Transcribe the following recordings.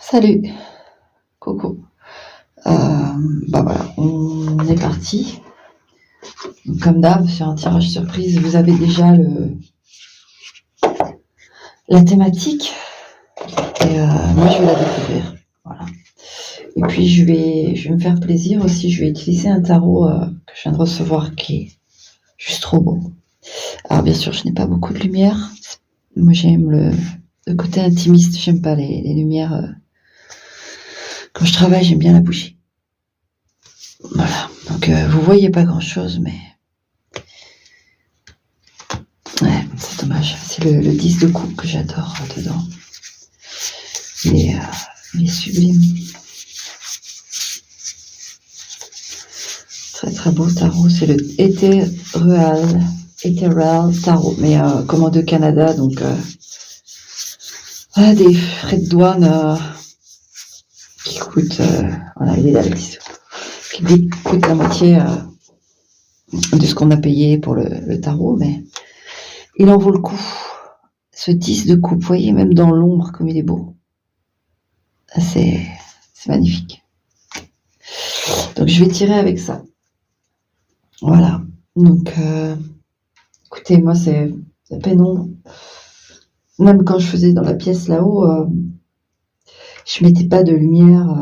Salut, Coco. Bah voilà, on est parti. Donc, comme d'hab, sur un tirage surprise, vous avez déjà la thématique. Et moi, je vais la découvrir. Voilà. Et puis, je vais me faire plaisir aussi. Je vais utiliser un tarot que je viens de recevoir qui est juste trop beau. Alors, bien sûr, je n'ai pas beaucoup de lumière. Moi, j'aime le côté intimiste. J'aime pas les lumières. Quand je travaille, j'aime bien la bougie. Voilà. Donc, vous voyez pas grand-chose, mais... Ouais, c'est dommage. C'est le 10 de coupe que j'adore dedans. Il est sublime. Très très beau tarot. C'est le Ethereal Tarot. Mais commande de Canada, donc des frais de douane qui coûtent... voilà, il est là le 10. Qui coûte la moitié de ce qu'on a payé pour le tarot, mais il en vaut le coup. Ce 10 de coupe, vous voyez, même dans l'ombre, comme il est beau. C'est magnifique. Donc, je vais tirer avec ça. Voilà. Donc, écoutez, moi, c'est pénombre. Même quand je faisais dans la pièce là-haut, je mettais pas de lumière.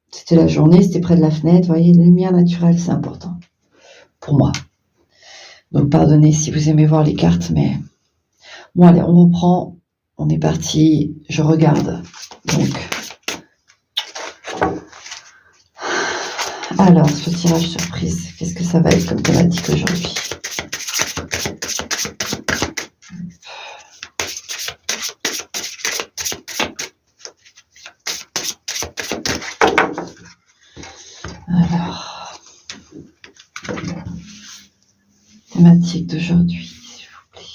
C'était la journée, c'était près de la fenêtre. Vous voyez, la lumière naturelle, c'est important pour moi. Donc, pardonnez si vous aimez voir les cartes, mais bon, allez, on reprend. On est parti. Je regarde. Donc, alors, ce tirage surprise, qu'est-ce que ça va être comme thématique aujourd'hui? Alors, thématique d'aujourd'hui, s'il vous plaît.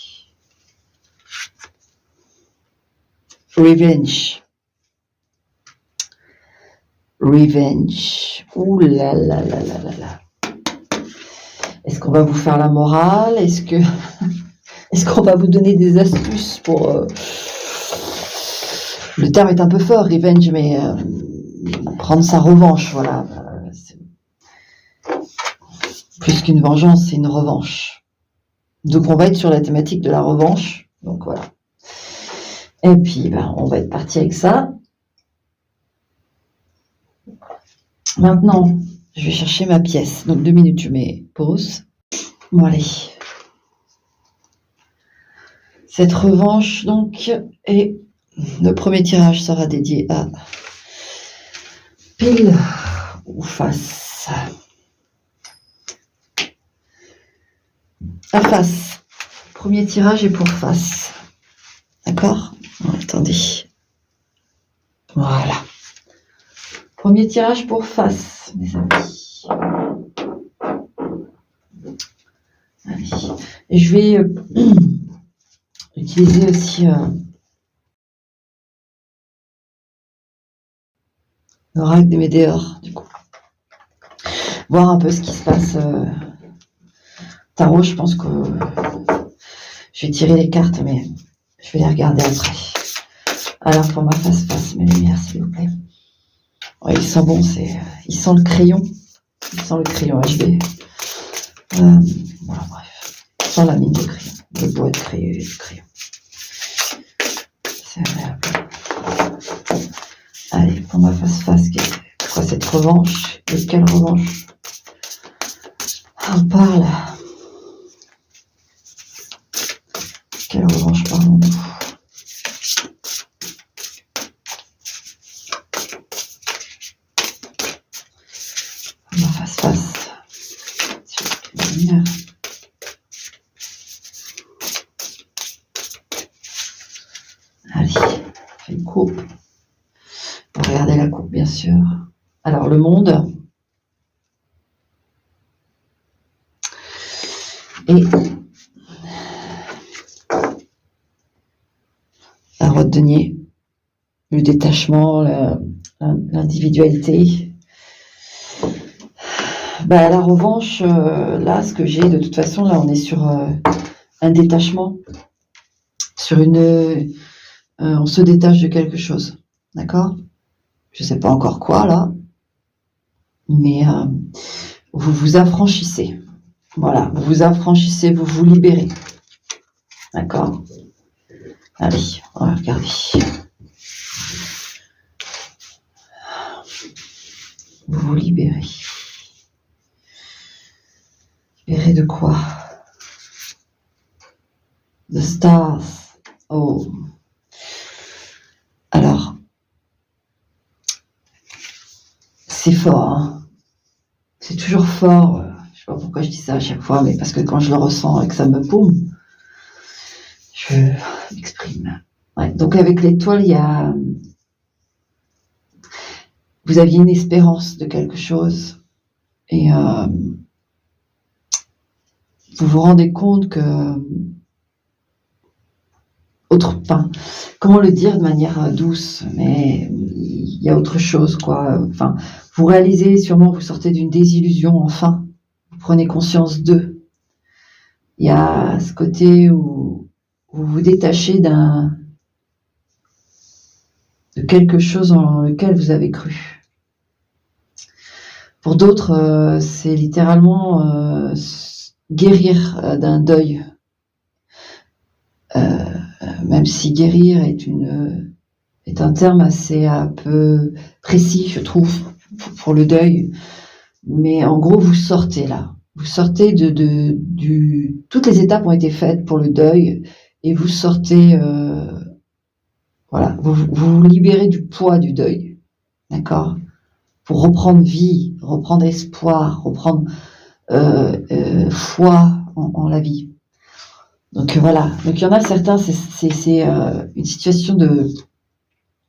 Revenge. Revenge. Ouh là là là là là là. Est-ce qu'on va vous faire la morale? Est-ce qu'on va vous donner des astuces pour... Le terme est un peu fort, revenge, mais prendre sa revanche, voilà. Plus qu'une vengeance, c'est une revanche. Donc on va être sur la thématique de la revanche. Donc voilà. Et puis on va être parti avec ça. Maintenant, je vais chercher ma pièce. Donc 2 minutes, je mets pause. Bon allez. Cette revanche donc est... Le premier tirage sera dédié à pile ou face. À face. Premier tirage est pour face. D'accord? Attendez. Voilà. Premier tirage pour face, mes amis. Allez. Et je vais utiliser aussi l'oracle des météores, du coup. Voir un peu ce qui se passe. Tarot, je pense que je vais tirer les cartes, mais je vais les regarder après. Alors pour ma face, mes lumières, s'il vous plaît. Ouais, il sent bon, il sent le crayon. Il sent le crayon HB. Voilà, bref. Il sent la mine de crayon. Le bois de crayon. C'est agréable. Allez, pour ma face, quoi cette revanche? De quelle revanche on parle? Quelle revanche parlons-nous? Ma face. Allez, on fait une coupe. Regardez la coupe, bien sûr. Alors, le monde. Et la roue de denier. Le détachement, l'individualité. La revanche, là, ce que j'ai, de toute façon, là, on est sur un détachement. Sur on se détache de quelque chose. D'accord? je sais pas encore quoi là, mais vous vous affranchissez. Voilà, vous vous affranchissez, vous vous libérez. D'accord? Allez, on va regarder. Vous vous libérez. Libérez de quoi? The stars. Oh. Alors, c'est fort, hein. C'est toujours fort. Je sais pas pourquoi je dis ça à chaque fois, mais parce que quand je le ressens et que ça me paume, je m'exprime. Ouais, donc avec l'étoile, il y a... Vous aviez une espérance de quelque chose et vous vous rendez compte que... Enfin, comment le dire de manière douce, mais il y a autre chose, quoi. Enfin, vous réalisez sûrement, vous sortez d'une désillusion, enfin. Vous prenez conscience d'eux. Il y a ce côté où vous vous détachez de quelque chose en lequel vous avez cru. Pour d'autres, c'est littéralement guérir d'un deuil. Même si guérir est un terme assez un peu précis, je trouve, pour le deuil. Mais en gros, vous sortez là. Vous sortez toutes les étapes ont été faites pour le deuil et vous sortez, voilà, vous libérez du poids du deuil, d'accord? Pour reprendre vie, reprendre espoir, reprendre foi en la vie. Donc voilà. Donc il y en a certains, c'est une situation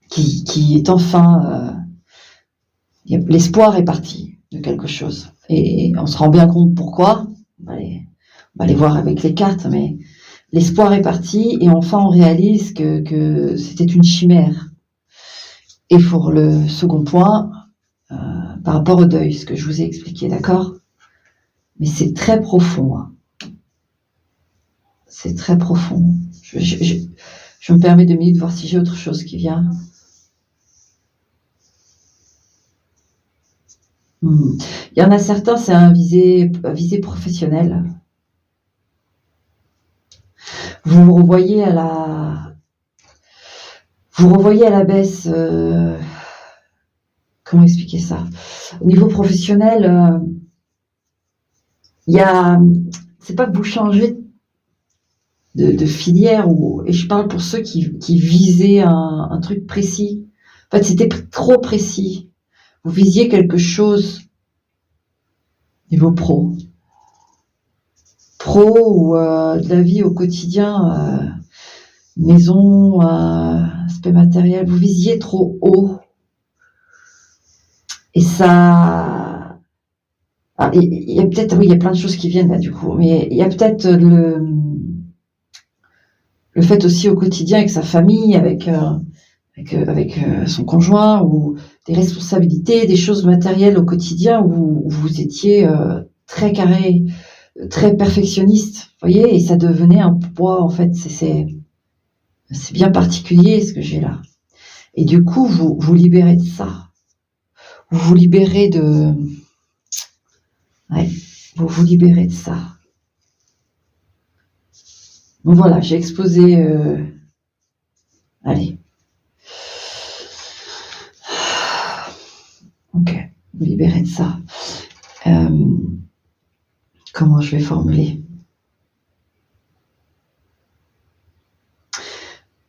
qui est enfin, l'espoir est parti de quelque chose. Et on se rend bien compte pourquoi. On va aller voir avec les cartes, mais l'espoir est parti et enfin on réalise que c'était une chimère. Et pour le second point, par rapport au deuil, ce que je vous ai expliqué, d'accord? Mais c'est très profond. Hein. C'est très profond. Je me permets 2 minutes de voir si j'ai autre chose qui vient. Il y en a certains, c'est un visé professionnel. Vous vous revoyez à la baisse. Comment expliquer ça? Au niveau professionnel, c'est pas que vous changez de filière, et je parle pour ceux qui visaient un truc précis. En fait, c'était trop précis. Vous visiez quelque chose niveau pro ou de la vie au quotidien, maison, aspect matériel. Vous visiez trop haut. Et ça... il y a peut-être... Oui, il y a plein de choses qui viennent là, du coup. Mais il y a peut-être le fait aussi au quotidien avec sa famille, avec son conjoint, ou des responsabilités, des choses matérielles au quotidien où vous étiez très carré, très perfectionniste, vous voyez, et ça devenait un poids, en fait, c'est bien particulier ce que j'ai là. Et du coup, vous libérez de ça. Vous libérez de... Ouais, vous libérez de ça. Donc voilà, j'ai exposé... Allez. Ok, vous libérez de ça. Comment je vais formuler?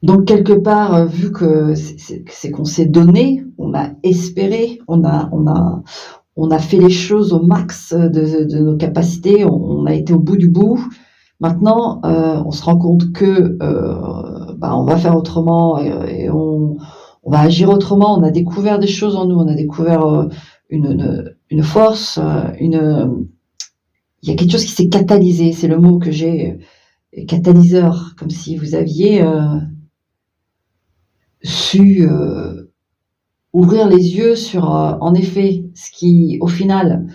Donc quelque part, vu que c'est qu'on s'est donné, on a espéré, on a fait les choses au max de nos capacités, on a été au bout du bout. Maintenant, on se rend compte que on va faire autrement et on va agir autrement. On a découvert des choses en nous, on a découvert une force, il y a quelque chose qui s'est catalysé, c'est le mot que j'ai, catalyseur, comme si vous aviez su ouvrir les yeux sur, en effet, ce qui, au final,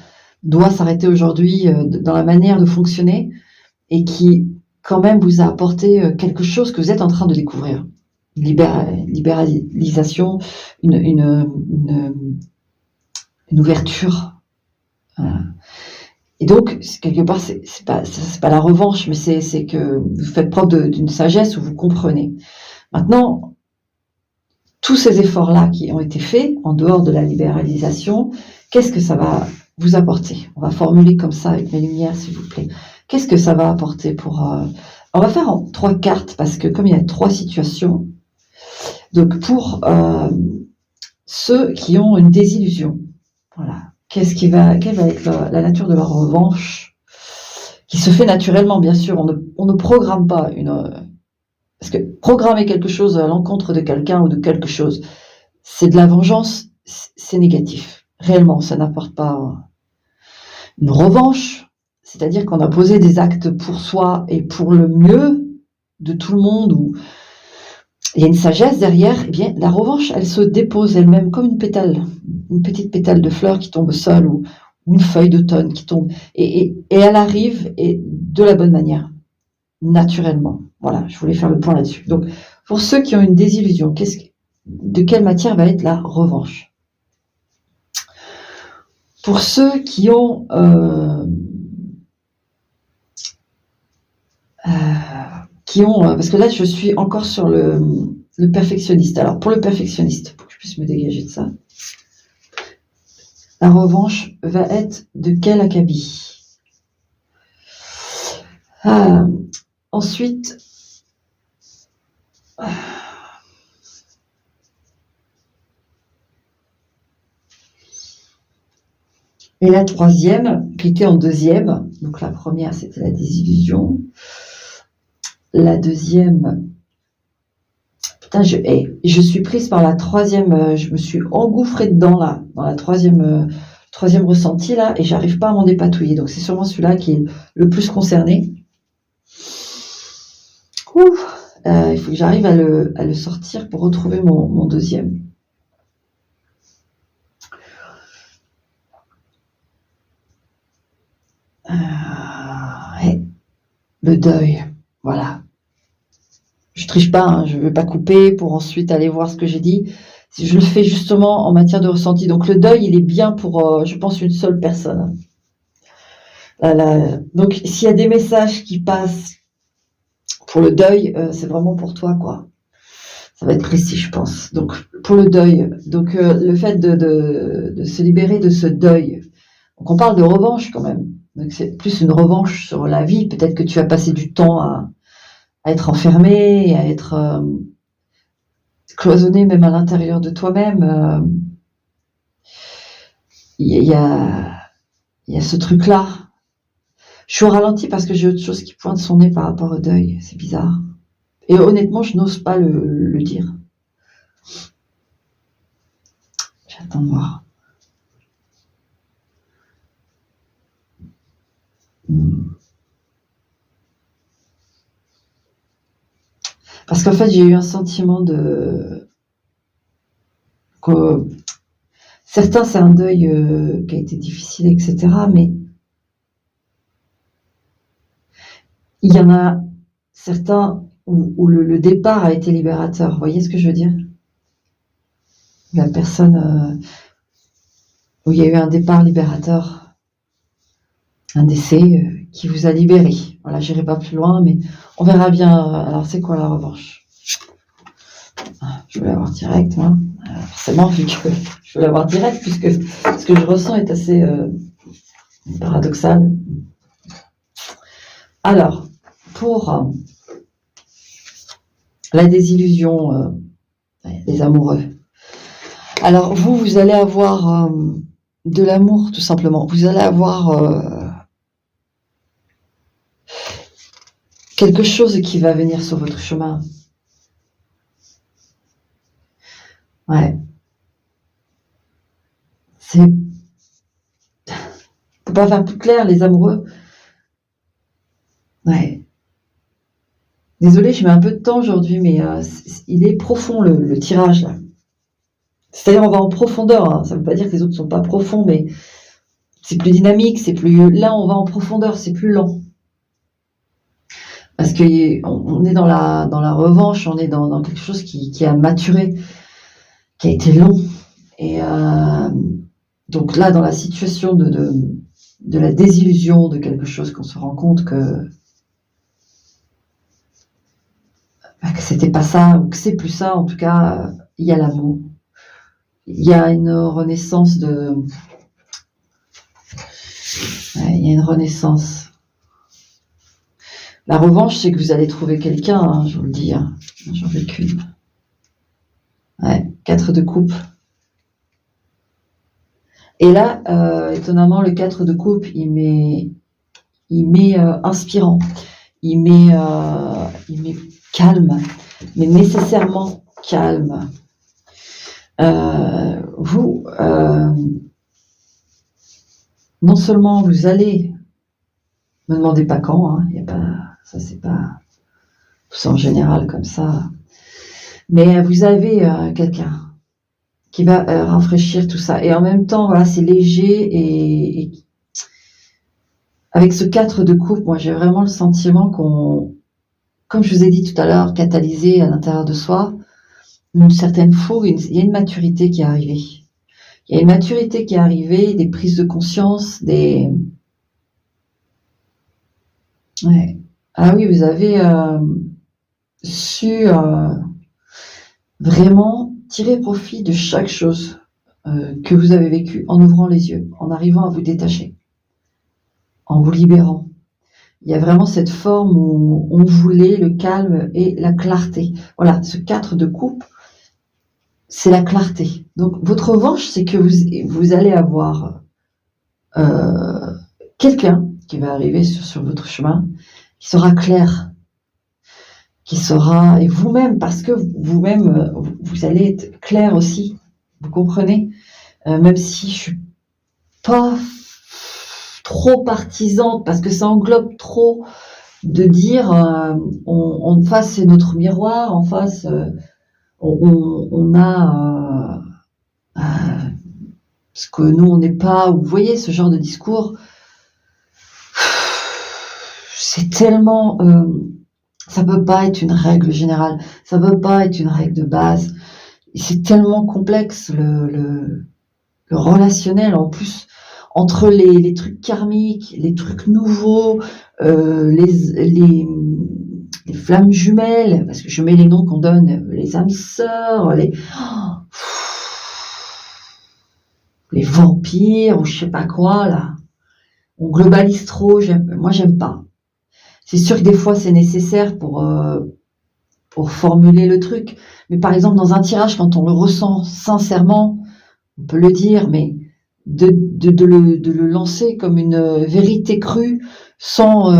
doit s'arrêter aujourd'hui dans la manière de fonctionner et qui, quand même, vous a apporté quelque chose que vous êtes en train de découvrir. libéralisation, une ouverture. Et donc, quelque part, c'est pas la revanche, mais c'est que vous faites preuve d'une sagesse où vous comprenez. Maintenant, tous ces efforts-là qui ont été faits, en dehors de la libéralisation, qu'est-ce que ça va vous apporter? On va formuler comme ça avec mes lumières, s'il vous plaît. Qu'est-ce que ça va apporter pour... On va faire en 3 cartes, parce que comme il y a 3 situations, donc pour ceux qui ont une désillusion, voilà, quelle va être la nature de leur revanche, qui se fait naturellement, bien sûr, on ne programme pas parce que programmer quelque chose à l'encontre de quelqu'un ou de quelque chose, c'est de la vengeance, c'est négatif. Réellement, ça n'apporte pas une revanche, c'est-à-dire qu'on a posé des actes pour soi et pour le mieux de tout le monde, où il y a une sagesse derrière. Eh bien, la revanche, elle se dépose elle-même comme une petite pétale de fleur qui tombe au sol, ou une feuille d'automne qui tombe, et elle arrive, et de la bonne manière, naturellement. Voilà, je voulais faire le point là-dessus. Donc, pour ceux qui ont une désillusion, de quelle matière va être la revanche? Pour ceux qui ont parce que là je suis encore sur le perfectionniste. Alors pour le perfectionniste, pour que je puisse me dégager de ça, la revanche va être de quel acabit? Ensuite, et la troisième, qui était en deuxième, donc la première c'était la désillusion, la deuxième, putain, je suis prise par la troisième, je me suis engouffrée dedans là, dans la troisième ressenti là, et j'arrive pas à m'en dépatouiller, donc c'est sûrement celui-là qui est le plus concerné. Il faut que j'arrive à le sortir pour retrouver mon deuxième. Le deuil, voilà. Je triche pas, hein, je ne vais pas couper pour ensuite aller voir ce que j'ai dit. Je le fais justement en matière de ressenti. Donc le deuil, il est bien pour, je pense, une seule personne. Donc s'il y a des messages qui passent pour le deuil, c'est vraiment pour toi, quoi. Ça va être précis, je pense. Donc pour le deuil, donc le fait de se libérer de ce deuil. Donc on parle de revanche quand même. Donc c'est plus une revanche sur la vie. Peut-être que tu as passé du temps à être enfermé, à être cloisonné même à l'intérieur de toi-même. Il y a ce truc-là. Je suis au ralenti parce que j'ai autre chose qui pointe son nez par rapport au deuil. C'est bizarre. Et honnêtement, je n'ose pas le dire. J'attends de voir. Parce qu'en fait, j'ai eu un sentiment que certains, c'est un deuil qui a été difficile, etc. Mais il y en a certains où le départ a été libérateur. Vous voyez ce que je veux dire? La personne où il y a eu un départ libérateur, un décès qui vous a libéré. Voilà, j'irai pas plus loin, mais on verra bien. Alors, c'est quoi la revanche? Je veux l'avoir direct, hein. Forcément, vu que je veux l'avoir direct, puisque ce que je ressens est assez paradoxal. Alors, pour la désillusion des amoureux. Alors, vous allez avoir de l'amour, tout simplement. Vous allez avoir quelque chose qui va venir sur votre chemin. Ouais. On peut pas faire plus clair, les amoureux. Ouais. Désolée, je mets un peu de temps aujourd'hui, mais il est profond le tirage là. C'est-à-dire on va en profondeur, hein. Ça ne veut pas dire que les autres sont pas profonds, mais c'est plus dynamique, c'est plus. Là, on va en profondeur, c'est plus lent. Parce que on est dans la revanche, on est dans quelque chose qui a maturé, qui a été long. Et donc là, dans la situation de la désillusion de quelque chose, qu'on se rend compte que c'était pas ça, ou que c'est plus ça, en tout cas, il y a l'amour. Il y a une renaissance il y a une renaissance. La revanche, c'est que vous allez trouver quelqu'un, hein, je vous le dis, hein. J'en veux qu'une. Ouais, 4 de coupe. Et là, étonnamment, le 4 de coupe, il m'est inspirant, il m'est calme, mais nécessairement calme. Vous, non seulement vous allez, me demandez pas quand, hein, y a pas, ça c'est pas, c'est en général comme ça, mais vous avez quelqu'un qui va rafraîchir tout ça, et en même temps, voilà, c'est léger, et avec ce 4 de coupe, moi j'ai vraiment le sentiment qu'on, comme je vous ai dit tout à l'heure, catalysé à l'intérieur de soi, une certaine fougue, il y a une maturité qui est arrivée. Il y a une maturité qui est arrivée, des prises de conscience, des... Ouais. Ah oui, vous avez su vraiment tirer profit de chaque chose que vous avez vécue en ouvrant les yeux, en arrivant à vous détacher, en vous libérant. Il y a vraiment cette forme où on voulait le calme et la clarté. Voilà, ce 4 de coupe, c'est la clarté. Donc, votre revanche, c'est que vous allez avoir quelqu'un qui va arriver sur votre chemin, qui sera clair, qui sera, et vous-même, parce que vous-même, vous allez être clair aussi, vous comprenez, même si je suis pas trop partisante, parce que ça englobe trop de dire, en face c'est notre miroir, en face on a parce que nous on n'est pas, vous voyez ce genre de discours, c'est tellement, ça peut pas être une règle générale, ça peut pas être une règle de base, c'est tellement complexe le relationnel, en plus entre les trucs karmiques, les trucs nouveaux, les flammes jumelles, parce que je mets les noms qu'on donne, les âmes sœurs, les vampires, ou je sais pas quoi, là. On globalise trop, moi j'aime pas. C'est sûr que des fois c'est nécessaire pour formuler le truc, mais par exemple dans un tirage, quand on le ressent sincèrement, on peut le dire, mais de le lancer comme une vérité crue, sans,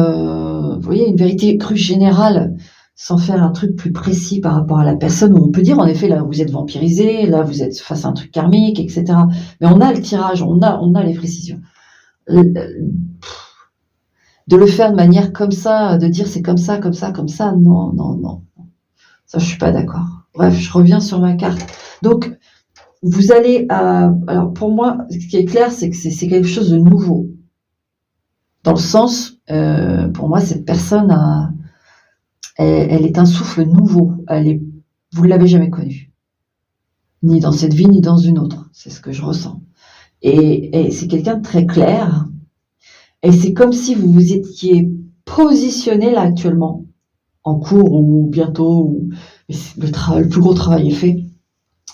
vous voyez, une vérité crue générale, sans faire un truc plus précis par rapport à la personne, où on peut dire, en effet, là, vous êtes vampirisé, là, vous êtes face à un truc karmique, etc. Mais on a le tirage, on a les précisions. De le faire de manière comme ça, de dire c'est comme ça, non, non, non. Ça, je suis pas d'accord. Bref, je reviens sur ma carte. Donc, vous allez, alors pour moi, ce qui est clair, c'est que c'est quelque chose de nouveau. Dans le sens, pour moi, cette personne elle est un souffle nouveau. Vous ne l'avez jamais connue. Ni dans cette vie, ni dans une autre. C'est ce que je ressens. Et c'est quelqu'un de très clair. Et c'est comme si vous vous étiez positionné là actuellement, en cours ou bientôt, le plus gros travail est fait.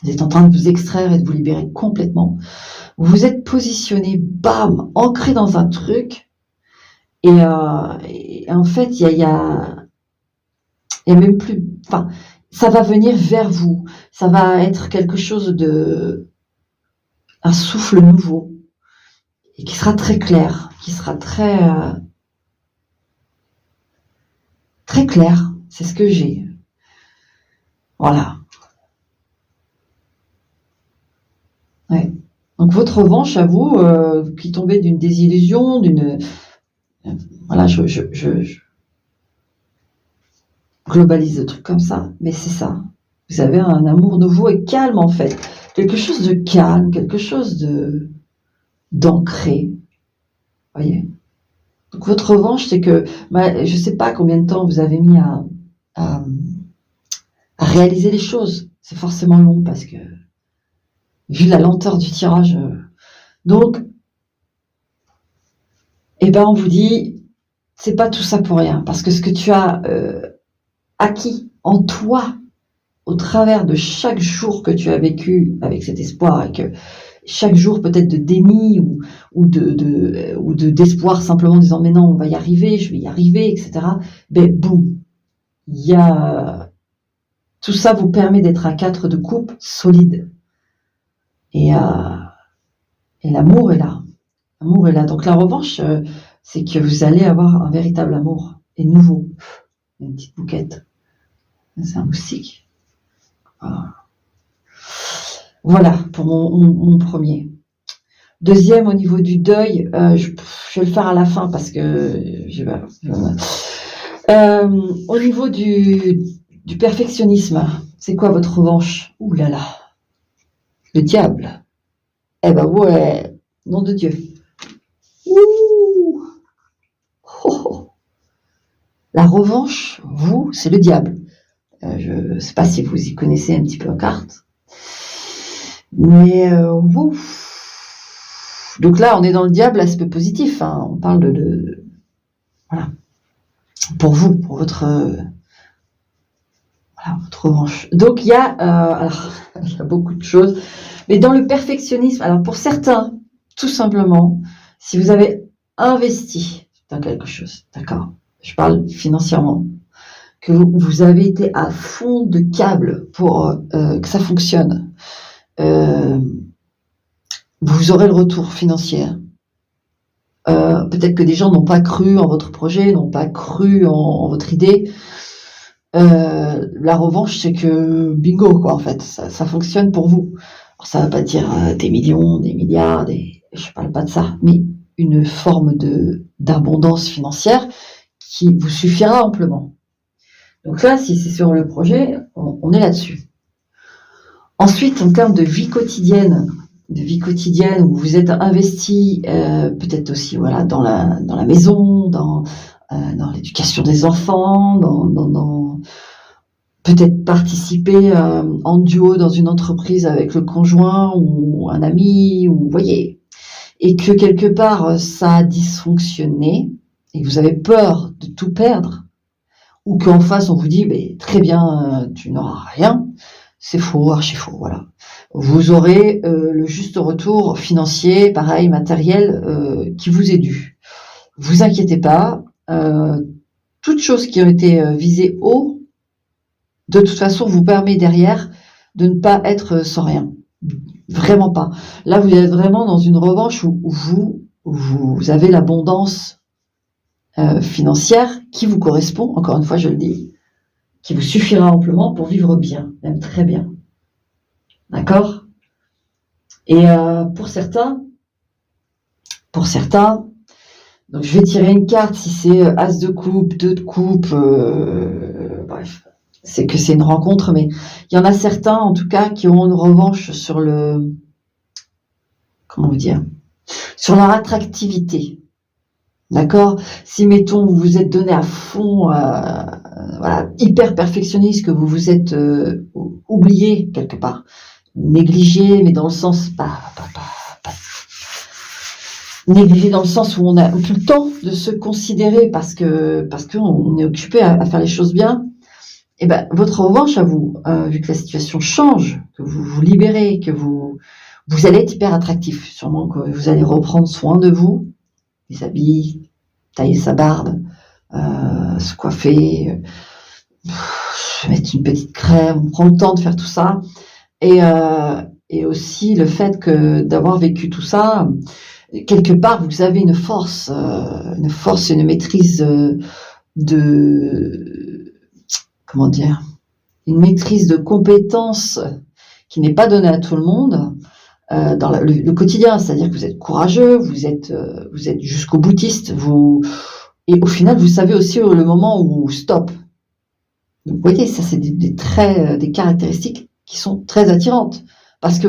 Vous êtes en train de vous extraire et de vous libérer complètement. Vous êtes positionné, bam, ancré dans un truc. Et en fait, il y a même plus... Enfin, ça va venir vers vous. Ça va être quelque chose un souffle nouveau. Et qui sera très clair. Qui sera très... très clair. C'est ce que j'ai. Voilà. Ouais. Donc votre revanche à vous, qui tombez d'une désillusion, voilà, je globalise le truc comme ça, mais c'est ça. Vous avez un amour nouveau et calme en fait, quelque chose de calme, quelque chose d'ancré, voyez. Donc votre revanche, c'est que je ne sais pas combien de temps vous avez mis à réaliser les choses. C'est forcément long parce que, vu la lenteur du tirage, donc, on vous dit, c'est pas tout ça pour rien, parce que ce que tu as acquis en toi, au travers de chaque jour que tu as vécu avec cet espoir, et que chaque jour peut-être de déni ou d'espoir simplement en disant mais non, on va y arriver, je vais y arriver, etc. Boum, il y a tout ça vous permet d'être à 4 de coupe solide. Et l'amour est là. L'amour est là. Donc la revanche, c'est que vous allez avoir un véritable amour et nouveau. Une petite bouquette. C'est un moustique. Voilà pour mon premier. Deuxième, au niveau du deuil, je vais le faire à la fin parce que au niveau du perfectionnisme, c'est quoi votre revanche? Ouh là là, le diable. Eh ben ouais, nom de Dieu. Ouh. Oh, oh. La revanche, vous, c'est le diable. Je ne sais pas si vous y connaissez un petit peu en carte. Mais donc là, on est dans le diable, aspect positif. Hein. On parle de voilà. Pour vous, pour votre revanche. Donc il y a beaucoup de choses. Mais dans le perfectionnisme, alors pour certains, tout simplement, si vous avez investi dans quelque chose, d'accord, je parle financièrement, que vous avez été à fond de câble pour que ça fonctionne, vous aurez le retour financier. Peut-être que des gens n'ont pas cru en votre projet, n'ont pas cru en votre idée. La revanche, c'est que bingo, quoi, en fait, ça fonctionne pour vous. Alors, ça ne va pas dire des millions, des milliards, je parle pas de ça, mais une forme d'abondance financière qui vous suffira amplement. Donc là, si c'est sur le projet, on est là-dessus. Ensuite, en termes de vie quotidienne où vous êtes investi, peut-être aussi voilà dans la maison, dans l'éducation des enfants, dans peut-être participer en duo dans une entreprise avec le conjoint ou un ami, ou vous voyez, et que quelque part ça a dysfonctionné et que vous avez peur de tout perdre, ou qu'en face on vous dit très bien, tu n'auras rien, c'est faux, archi faux, voilà. Vous aurez le juste retour financier, pareil, matériel, qui vous est dû. Vous inquiétez pas, toute chose qui a été visée haut, de toute façon, vous permet derrière de ne pas être sans rien. Vraiment pas. Là, vous êtes vraiment dans une revanche où vous avez l'abondance financière qui vous correspond, encore une fois, je le dis, qui vous suffira amplement pour vivre bien, même très bien. D'accord? Et pour certains, donc je vais tirer une carte si c'est As de coupe, 2 de coupe, bref. C'est que c'est une rencontre, mais il y en a certains, en tout cas, qui ont une revanche sur sur leur attractivité. D'accord? Si, mettons, vous vous êtes donné à fond, voilà, hyper perfectionniste, que vous vous êtes oublié quelque part, négligé, mais dans le sens pas négligé dans le sens où on a plus le temps de se considérer parce qu'on est occupé à faire les choses bien. Votre revanche à vous, vu que la situation change, que vous vous libérez, que vous allez être hyper attractif. Sûrement que vous allez reprendre soin de vous, les habits, tailler sa barbe, se coiffer, mettre une petite crème. On prend le temps de faire tout ça. Et aussi le fait que d'avoir vécu tout ça, quelque part, vous avez une force, une maîtrise une maîtrise de compétences qui n'est pas donnée à tout le monde dans le quotidien, c'est-à-dire que vous êtes courageux, vous êtes jusqu'au boutiste, et au final vous savez aussi le moment où stop. Donc, vous voyez, ça c'est des traits, des caractéristiques qui sont très attirantes parce que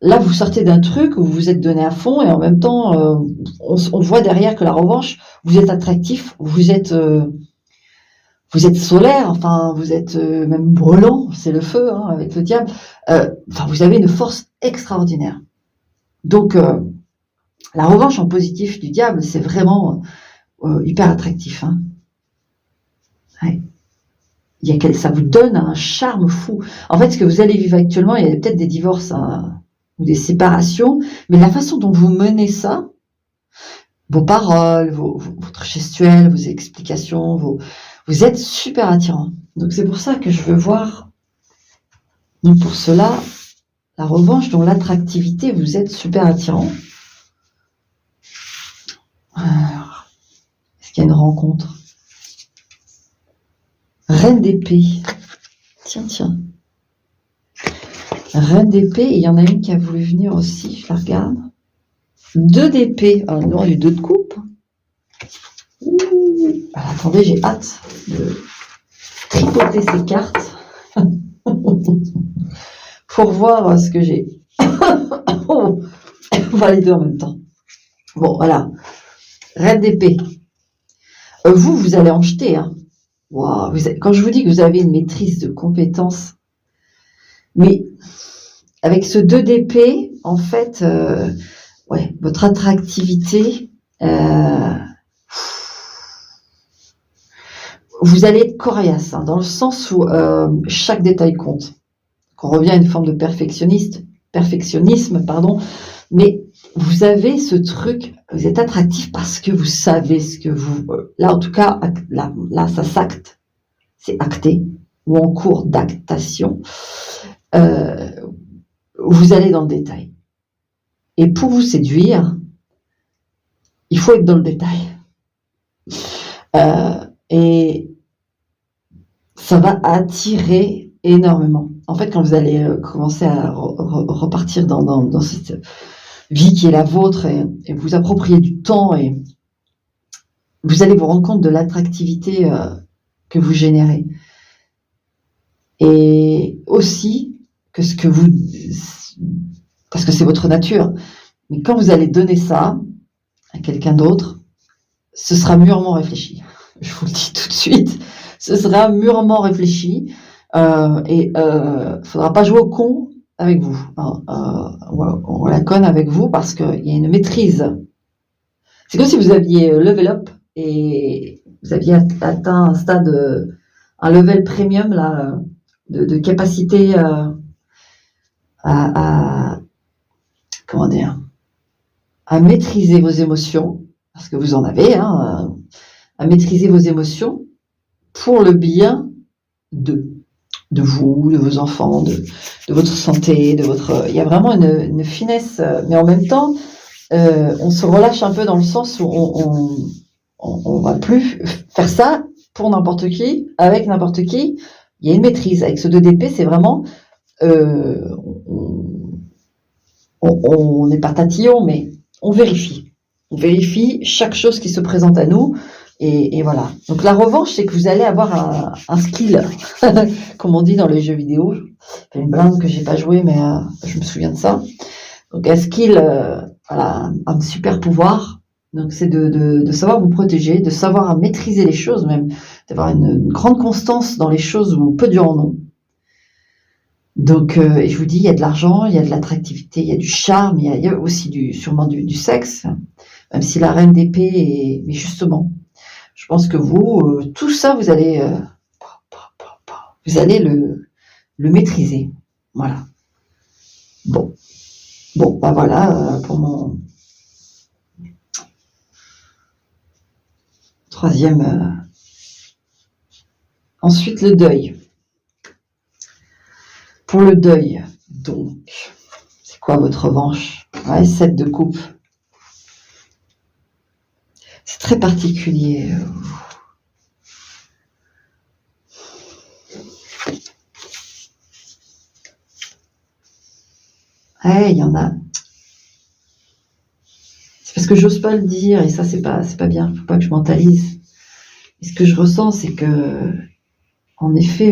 là, vous sortez d'un truc où vous vous êtes donné à fond et en même temps, on voit derrière que la revanche, vous êtes attractif, vous êtes solaire, enfin, vous êtes même brûlant, c'est le feu hein, avec le diable. Enfin, vous avez une force extraordinaire. Donc, la revanche en positif du diable, c'est vraiment hyper attractif. Hein. Ouais. Ça vous donne un charme fou. En fait, ce que vous allez vivre actuellement, il y a peut-être des divorces hein, ou des séparations, mais la façon dont vous menez ça, vos paroles, votre gestuelle, vos explications, vous êtes super attirant. Donc c'est pour ça que je veux voir, donc pour cela, la revanche, dont l'attractivité, vous êtes super attirant. Alors, est-ce qu'il y a une rencontre? Reine d'épée. Tiens. Reine d'épée, et il y en a une qui a voulu venir aussi, je la regarde. 2 d'épée. Ah non, du 2 de coupe. Alors, attendez, j'ai hâte de tripoter ces cartes pour voir ce que j'ai. On va les deux en même temps. Bon, voilà. Reine d'épée. Vous allez en jeter. Hein. Wow, quand je vous dis que vous avez une maîtrise de compétences, mais avec ce 2 d'épée, en fait, ouais, votre attractivité, vous allez être coriace, hein, dans le sens où chaque détail compte. On revient à une forme de perfectionnisme, mais vous avez ce truc, vous êtes attractif parce que vous savez ce que vous... Là, en tout cas, là ça s'acte, c'est acté, ou en cours d'actation. Vous allez dans le détail. Et pour vous séduire, il faut être dans le détail. Et ça va attirer énormément. En fait, quand vous allez commencer à repartir dans cette vie qui est la vôtre et vous approprier du temps, et vous allez vous rendre compte de l'attractivité que vous générez. Et aussi parce que c'est votre nature, mais quand vous allez donner ça à quelqu'un d'autre, ce sera mûrement réfléchi. Je vous le dis tout de suite, ce sera mûrement réfléchi et faudra pas jouer au con avec vous, on la conne avec vous parce qu'il y a une maîtrise. C'est comme si vous aviez level up et vous aviez atteint un stade, un level premium là, de capacité comment dire, à maîtriser vos émotions, parce que vous en avez, hein, à maîtriser vos émotions pour le bien de vous, de vos enfants, de votre santé, il y a vraiment une finesse, mais en même temps, on se relâche un peu dans le sens où on va plus faire ça pour n'importe qui, avec n'importe qui. Il y a une maîtrise. Avec ce 2 d'épée, c'est vraiment, on n'est pas tatillon, mais on vérifie. On vérifie chaque chose qui se présente à nous. Et voilà. Donc la revanche, c'est que vous allez avoir un skill, comme on dit dans les jeux vidéo. C'est une blinde que j'ai pas joué, mais je me souviens de ça. Donc un skill, voilà, un super pouvoir. Donc c'est de savoir vous protéger, de savoir maîtriser les choses, même d'avoir une grande constance dans les choses où peu Dieu en ont. Donc et je vous dis, il y a de l'argent, il y a de l'attractivité, il y a du charme, il y a aussi sûrement du sexe, même si la reine d'épée mais justement, je pense que vous, tout ça, vous allez le maîtriser. Voilà. Bon, bah voilà pour mon troisième. Ensuite, le deuil. Pour le deuil, donc, c'est quoi votre revanche? Ouais, 7 de coupe. C'est très particulier. Ouais, il y en a. C'est parce que j'ose pas le dire, et ça, c'est pas bien. Faut pas que je mentalise. Et ce que je ressens, c'est que, en effet,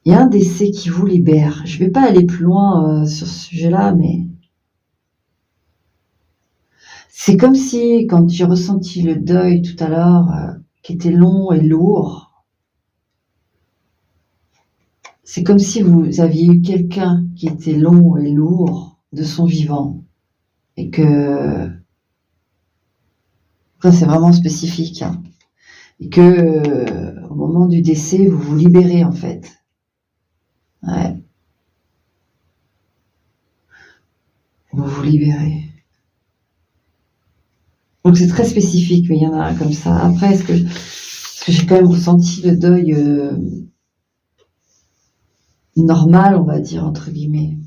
il il y a un décès qui vous libère. Je ne vais pas aller plus loin sur ce sujet-là, mais c'est comme si, quand j'ai ressenti le deuil tout à l'heure, qui était long et lourd, c'est comme si vous aviez eu quelqu'un qui était long et lourd de son vivant, et que ça c'est vraiment spécifique, hein, et que au moment du décès, vous vous libérez en fait. Ouais, vous vous libérez. Donc c'est très spécifique, mais il y en a un comme ça. Après, est-ce que j'ai quand même ressenti le deuil normal, on va dire, entre guillemets.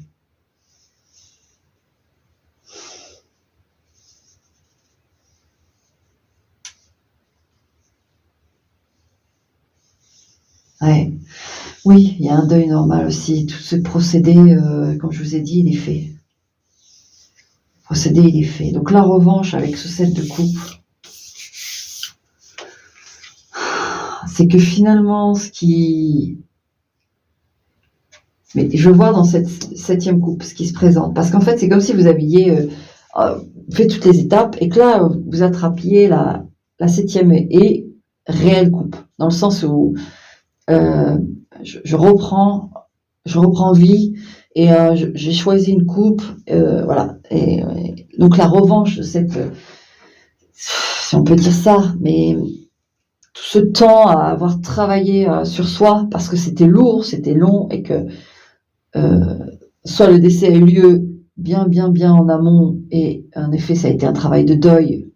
Ouais. Oui, il y a un deuil normal aussi. Tout ce procédé, comme je vous ai dit, il est fait. Le procédé, il est fait. Donc la revanche avec ce 7 de coupe, c'est que finalement, mais je vois dans cette 7e coupe ce qui se présente. Parce qu'en fait, c'est comme si vous aviez fait toutes les étapes et que là, vous attrapiez la 7e et réelle coupe. Dans le sens où je reprends vie et j'ai choisi une coupe, voilà. Et donc la revanche de cette, si on peut dire ça, mais tout ce temps à avoir travaillé sur soi parce que c'était lourd, c'était long et que soit le décès a eu lieu bien en amont et en effet ça a été un travail de deuil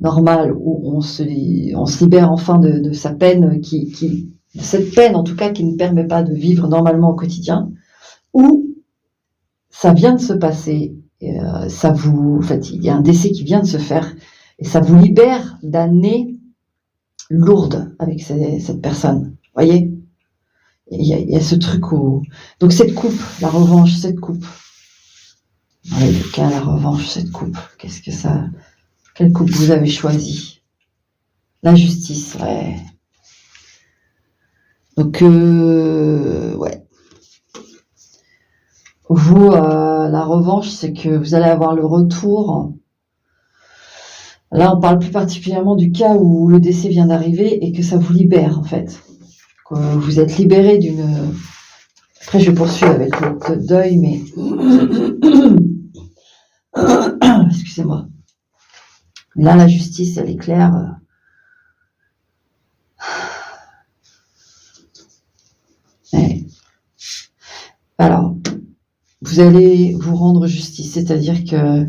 normal où on se libère enfin de sa peine de cette peine en tout cas qui ne permet pas de vivre normalement au quotidien, ou ça vient de se passer, en fait, il y a un décès qui vient de se faire et ça vous libère d'années lourdes avec cette personne. Vous voyez, il y a ce truc où donc cette coupe, la revanche, cette coupe. Allez, le cas, la revanche, cette coupe. Qu'est-ce que ça? Quelle coupe vous avez choisi? La justice, ouais. Donc, ouais. Vous, la revanche, c'est que vous allez avoir le retour. Là, on parle plus particulièrement du cas où le décès vient d'arriver et que ça vous libère, en fait. Que vous êtes libéré d'une... Après, je poursuis avec le deuil, mais... Excusez-moi. Là, la justice, elle est claire. Ouais. Alors, vous allez vous rendre justice, c'est-à-dire que...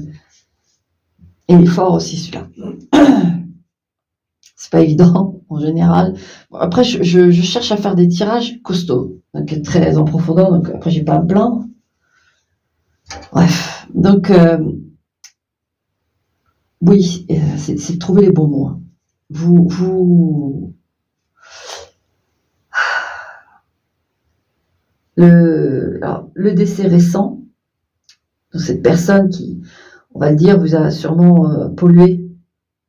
Et il est fort aussi, celui-là. C'est pas évident, en général. Bon, après, je cherche à faire des tirages costauds, donc très en profondeur, donc après, j'ai pas à me plaindre. Bref, donc... oui, c'est de trouver les bons mots. Le décès récent de cette personne qui, on va le dire, vous a sûrement pollué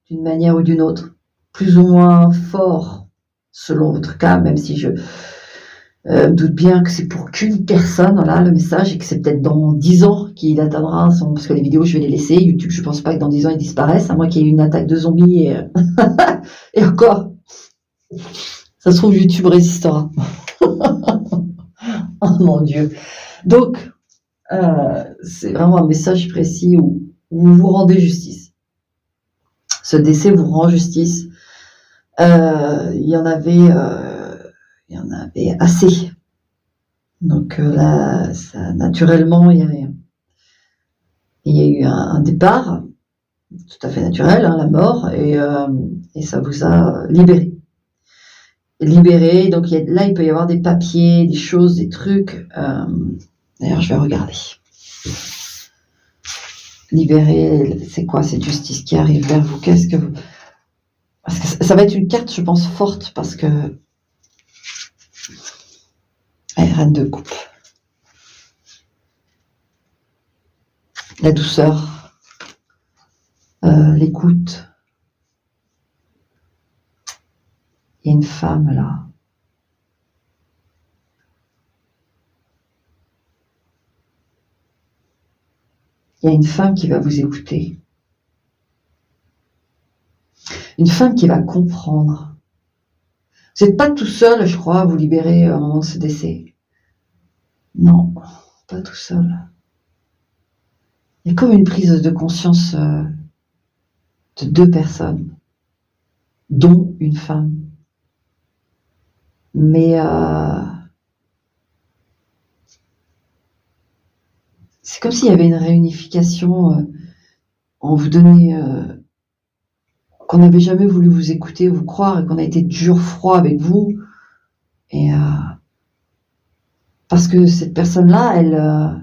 d'une manière ou d'une autre, plus ou moins fort selon votre cas, même si je me doute bien que c'est pour qu'une personne, voilà, le message, et que c'est peut-être dans 10 ans qu'il atteindra son... Parce que les vidéos, je vais les laisser. YouTube, je pense pas que dans 10 ans, ils disparaissent, à moins qu'il y ait une attaque de zombies et, et encore, ça se trouve, YouTube résistera. Oh mon Dieu. Donc, c'est vraiment un message précis où vous vous rendez justice. Ce décès vous rend justice. Il y en avait assez. Donc là, ça, naturellement, il y a eu un départ, tout à fait naturel, hein, la mort, et ça vous a libéré. Donc là, il peut y avoir des papiers, des choses, des trucs. D'ailleurs, je vais regarder. Libérer, c'est quoi cette justice qui arrive vers vous? Qu'est-ce que vous... Parce que ça va être une carte, je pense, forte, parce que... Allez, reine de coupe. La douceur, l'écoute. Il y a une femme là. il y a une femme qui va vous écouter. Une femme qui va comprendre. Vous n'êtes pas tout seul, je crois, à vous libérer au moment de ce décès. Non, pas tout seul. Il y a comme une prise de conscience de 2 personnes, dont une femme. Mais c'est comme s'il y avait une réunification. On vous donnait... qu'on n'avait jamais voulu vous écouter, vous croire, et qu'on a été dur, froid avec vous. Et parce que cette personne-là,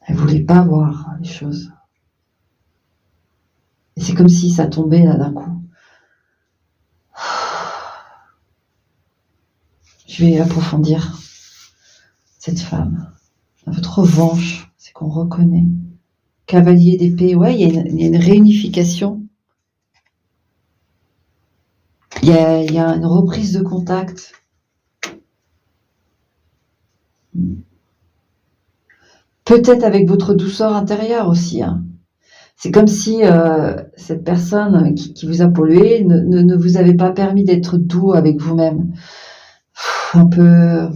elle voulait pas voir les choses. Et c'est comme si ça tombait là d'un coup. Je vais approfondir cette femme. Votre revanche, c'est qu'on reconnaît. Cavalier d'épée, ouais, il y a une réunification. Il y a une reprise de contact. Peut-être avec votre douceur intérieure aussi. Hein. C'est comme si cette personne qui vous a pollué ne vous avait pas permis d'être doux avec vous-même. Un peu...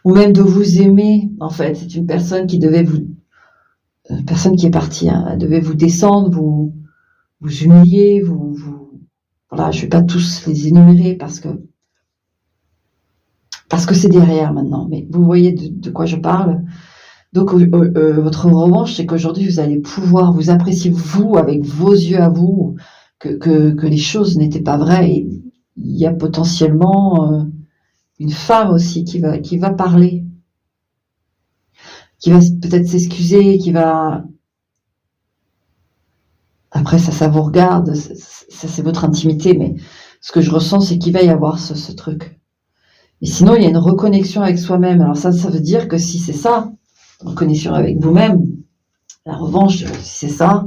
Ou même de vous aimer, en fait. C'est une personne qui devait vous... Une personne qui est partie, hein, elle devait vous descendre, vous humilier, voilà, je ne vais pas tous les énumérer parce que c'est derrière maintenant, mais vous voyez de quoi je parle. Donc votre revanche, c'est qu'aujourd'hui vous allez pouvoir vous apprécier vous avec vos yeux à vous, que les choses n'étaient pas vraies. Et il y a potentiellement une femme aussi qui va parler, qui va peut-être s'excuser, qui va... Après ça vous regarde, ça c'est votre intimité, mais ce que je ressens, c'est qu'il va y avoir ce truc. Et sinon, il y a une reconnexion avec soi-même. Alors ça veut dire que si c'est ça, reconnexion avec vous-même, la revanche, si c'est ça,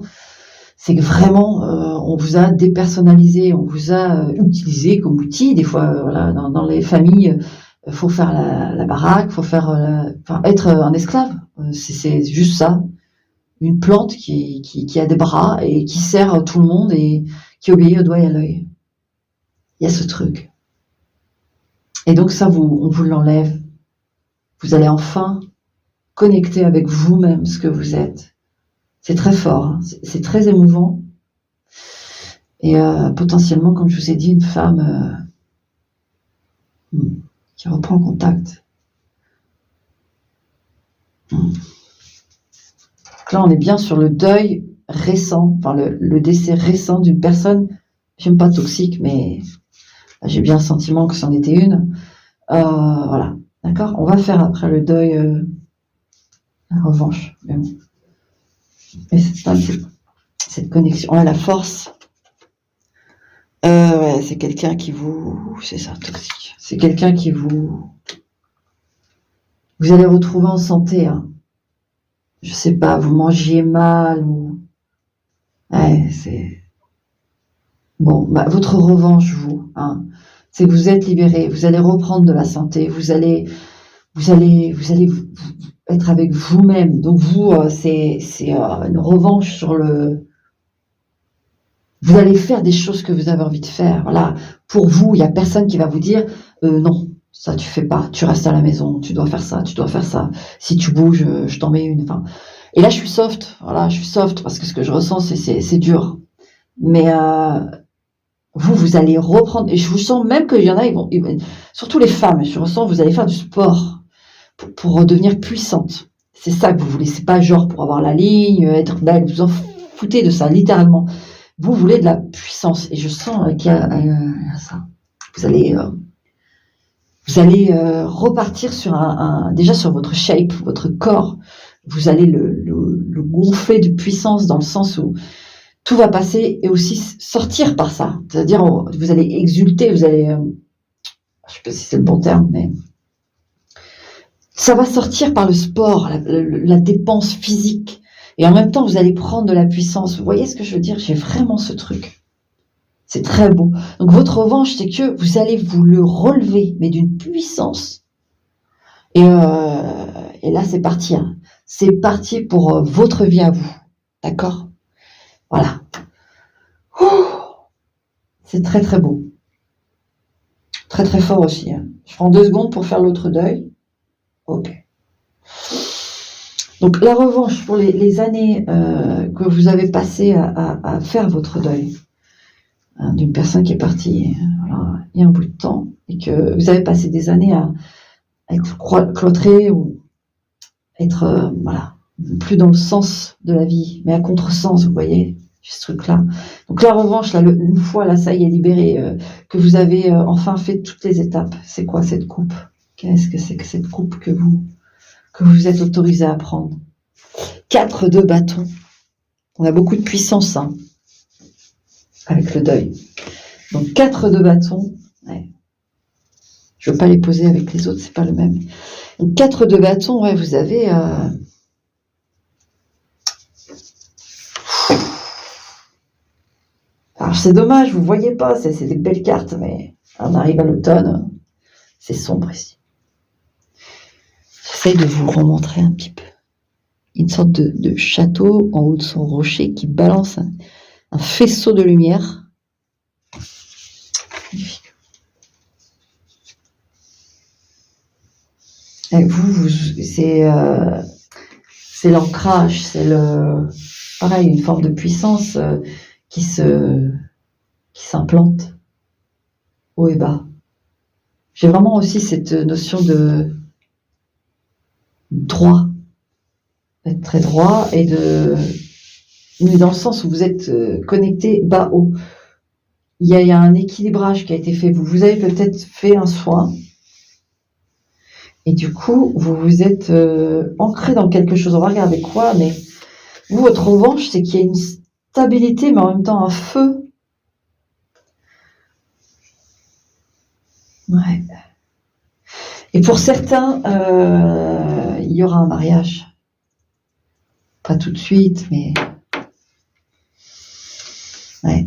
c'est que vraiment, on vous a dépersonnalisé, on vous a utilisé comme outil. Des fois, voilà, dans les familles, faut faire la baraque, faut faire, être un esclave. C'est juste ça. Une plante qui a des bras et qui sert tout le monde et qui obéit au doigt et à l'œil. Il y a ce truc. Et donc ça, on vous l'enlève. Vous allez enfin connecter avec vous-même ce que vous êtes. C'est très fort, hein. C'est très émouvant. Et potentiellement, comme je vous ai dit, une femme qui reprend contact. Là, on est bien sur le deuil récent, enfin le décès récent d'une personne, j'aime pas toxique, mais j'ai bien le sentiment que c'en était une. Voilà, d'accord. On va faire après le deuil la revanche. Mais bon. Mais cette connexion, la force. Ouais, c'est quelqu'un qui vous... C'est ça, toxique. C'est quelqu'un qui vous... Vous allez retrouver en santé. Hein. Je sais pas, vous mangiez mal ou... Ouais, c'est... Bon, votre revanche, vous, hein, c'est que vous êtes libéré, vous allez reprendre de la santé, vous allez être avec vous-même. Donc vous, c'est une revanche sur le... Vous allez faire des choses que vous avez envie de faire. Voilà. Pour vous, il n'y a personne qui va vous dire non, ça tu fais pas, tu restes à la maison, tu dois faire ça, tu dois faire ça. Si tu bouges, je t'en mets une. Enfin, et là, je suis soft. Voilà, je suis soft parce que ce que je ressens, c'est dur. Mais vous allez reprendre. Et je vous sens même qu'il y en a, ils vont, surtout les femmes. Je ressens, vous allez faire du sport pour redevenir puissante. C'est ça que vous voulez. C'est pas genre pour avoir la ligne, être belle. Vous en foutez de ça, littéralement. Vous voulez de la puissance. Et je sens qu'il y a ça. Vous allez repartir sur déjà sur votre shape, votre corps. Vous allez le gonfler de puissance dans le sens où tout va passer et aussi sortir par ça. C'est-à-dire, vous allez exulter, vous allez... je sais pas si c'est le bon terme, mais... Ça va sortir par le sport, la dépense physique. Et en même temps, vous allez prendre de la puissance. Vous voyez ce que je veux dire? J'ai vraiment ce truc. C'est très beau. Donc, votre revanche, c'est que vous allez vous le relever, mais d'une puissance. Et là, c'est parti. Hein. C'est parti pour votre vie à vous. D'accord? Voilà. Ouh, c'est très très beau. Très très fort aussi. Hein. Je prends 2 secondes pour faire l'autre deuil. Ok. Donc la revanche pour les années que vous avez passées à faire votre deuil, hein, d'une personne qui est partie il y a un bout de temps, et que vous avez passé des années à être cloîtré ou être plus dans le sens de la vie, mais à contresens, vous voyez, ce truc-là. Donc la revanche, là, une fois, là, ça y est, libéré, que vous avez enfin fait toutes les étapes, c'est quoi cette coupe? Qu'est-ce que c'est que cette coupe que vous êtes autorisé à prendre? 4 de bâton. On a beaucoup de puissance, hein, avec le deuil. Donc 4 de bâton, ouais. Je veux pas les poser avec les autres, c'est pas le même. Donc 4 de bâton, ouais, vous avez... Alors c'est dommage, vous voyez pas, c'est des belles cartes, mais on arrive à l'automne, c'est sombre ici. J'essaye de vous remontrer un petit peu. Une sorte de château en haut de son rocher qui balance un faisceau de lumière. Et vous c'est l'ancrage, c'est pareil, une forme de puissance qui s'implante haut et bas. J'ai vraiment aussi cette notion de droit, d'être très droit, mais dans le sens où vous êtes connecté bas-haut. Il y a un équilibrage qui a été fait. Vous avez peut-être fait un soin, et du coup, vous vous êtes ancré dans quelque chose. On va regarder quoi, mais vous, votre revanche, c'est qu'il y a une stabilité, mais en même temps un feu. Ouais. Et pour certains, il y aura un mariage. Pas tout de suite, mais... Ouais.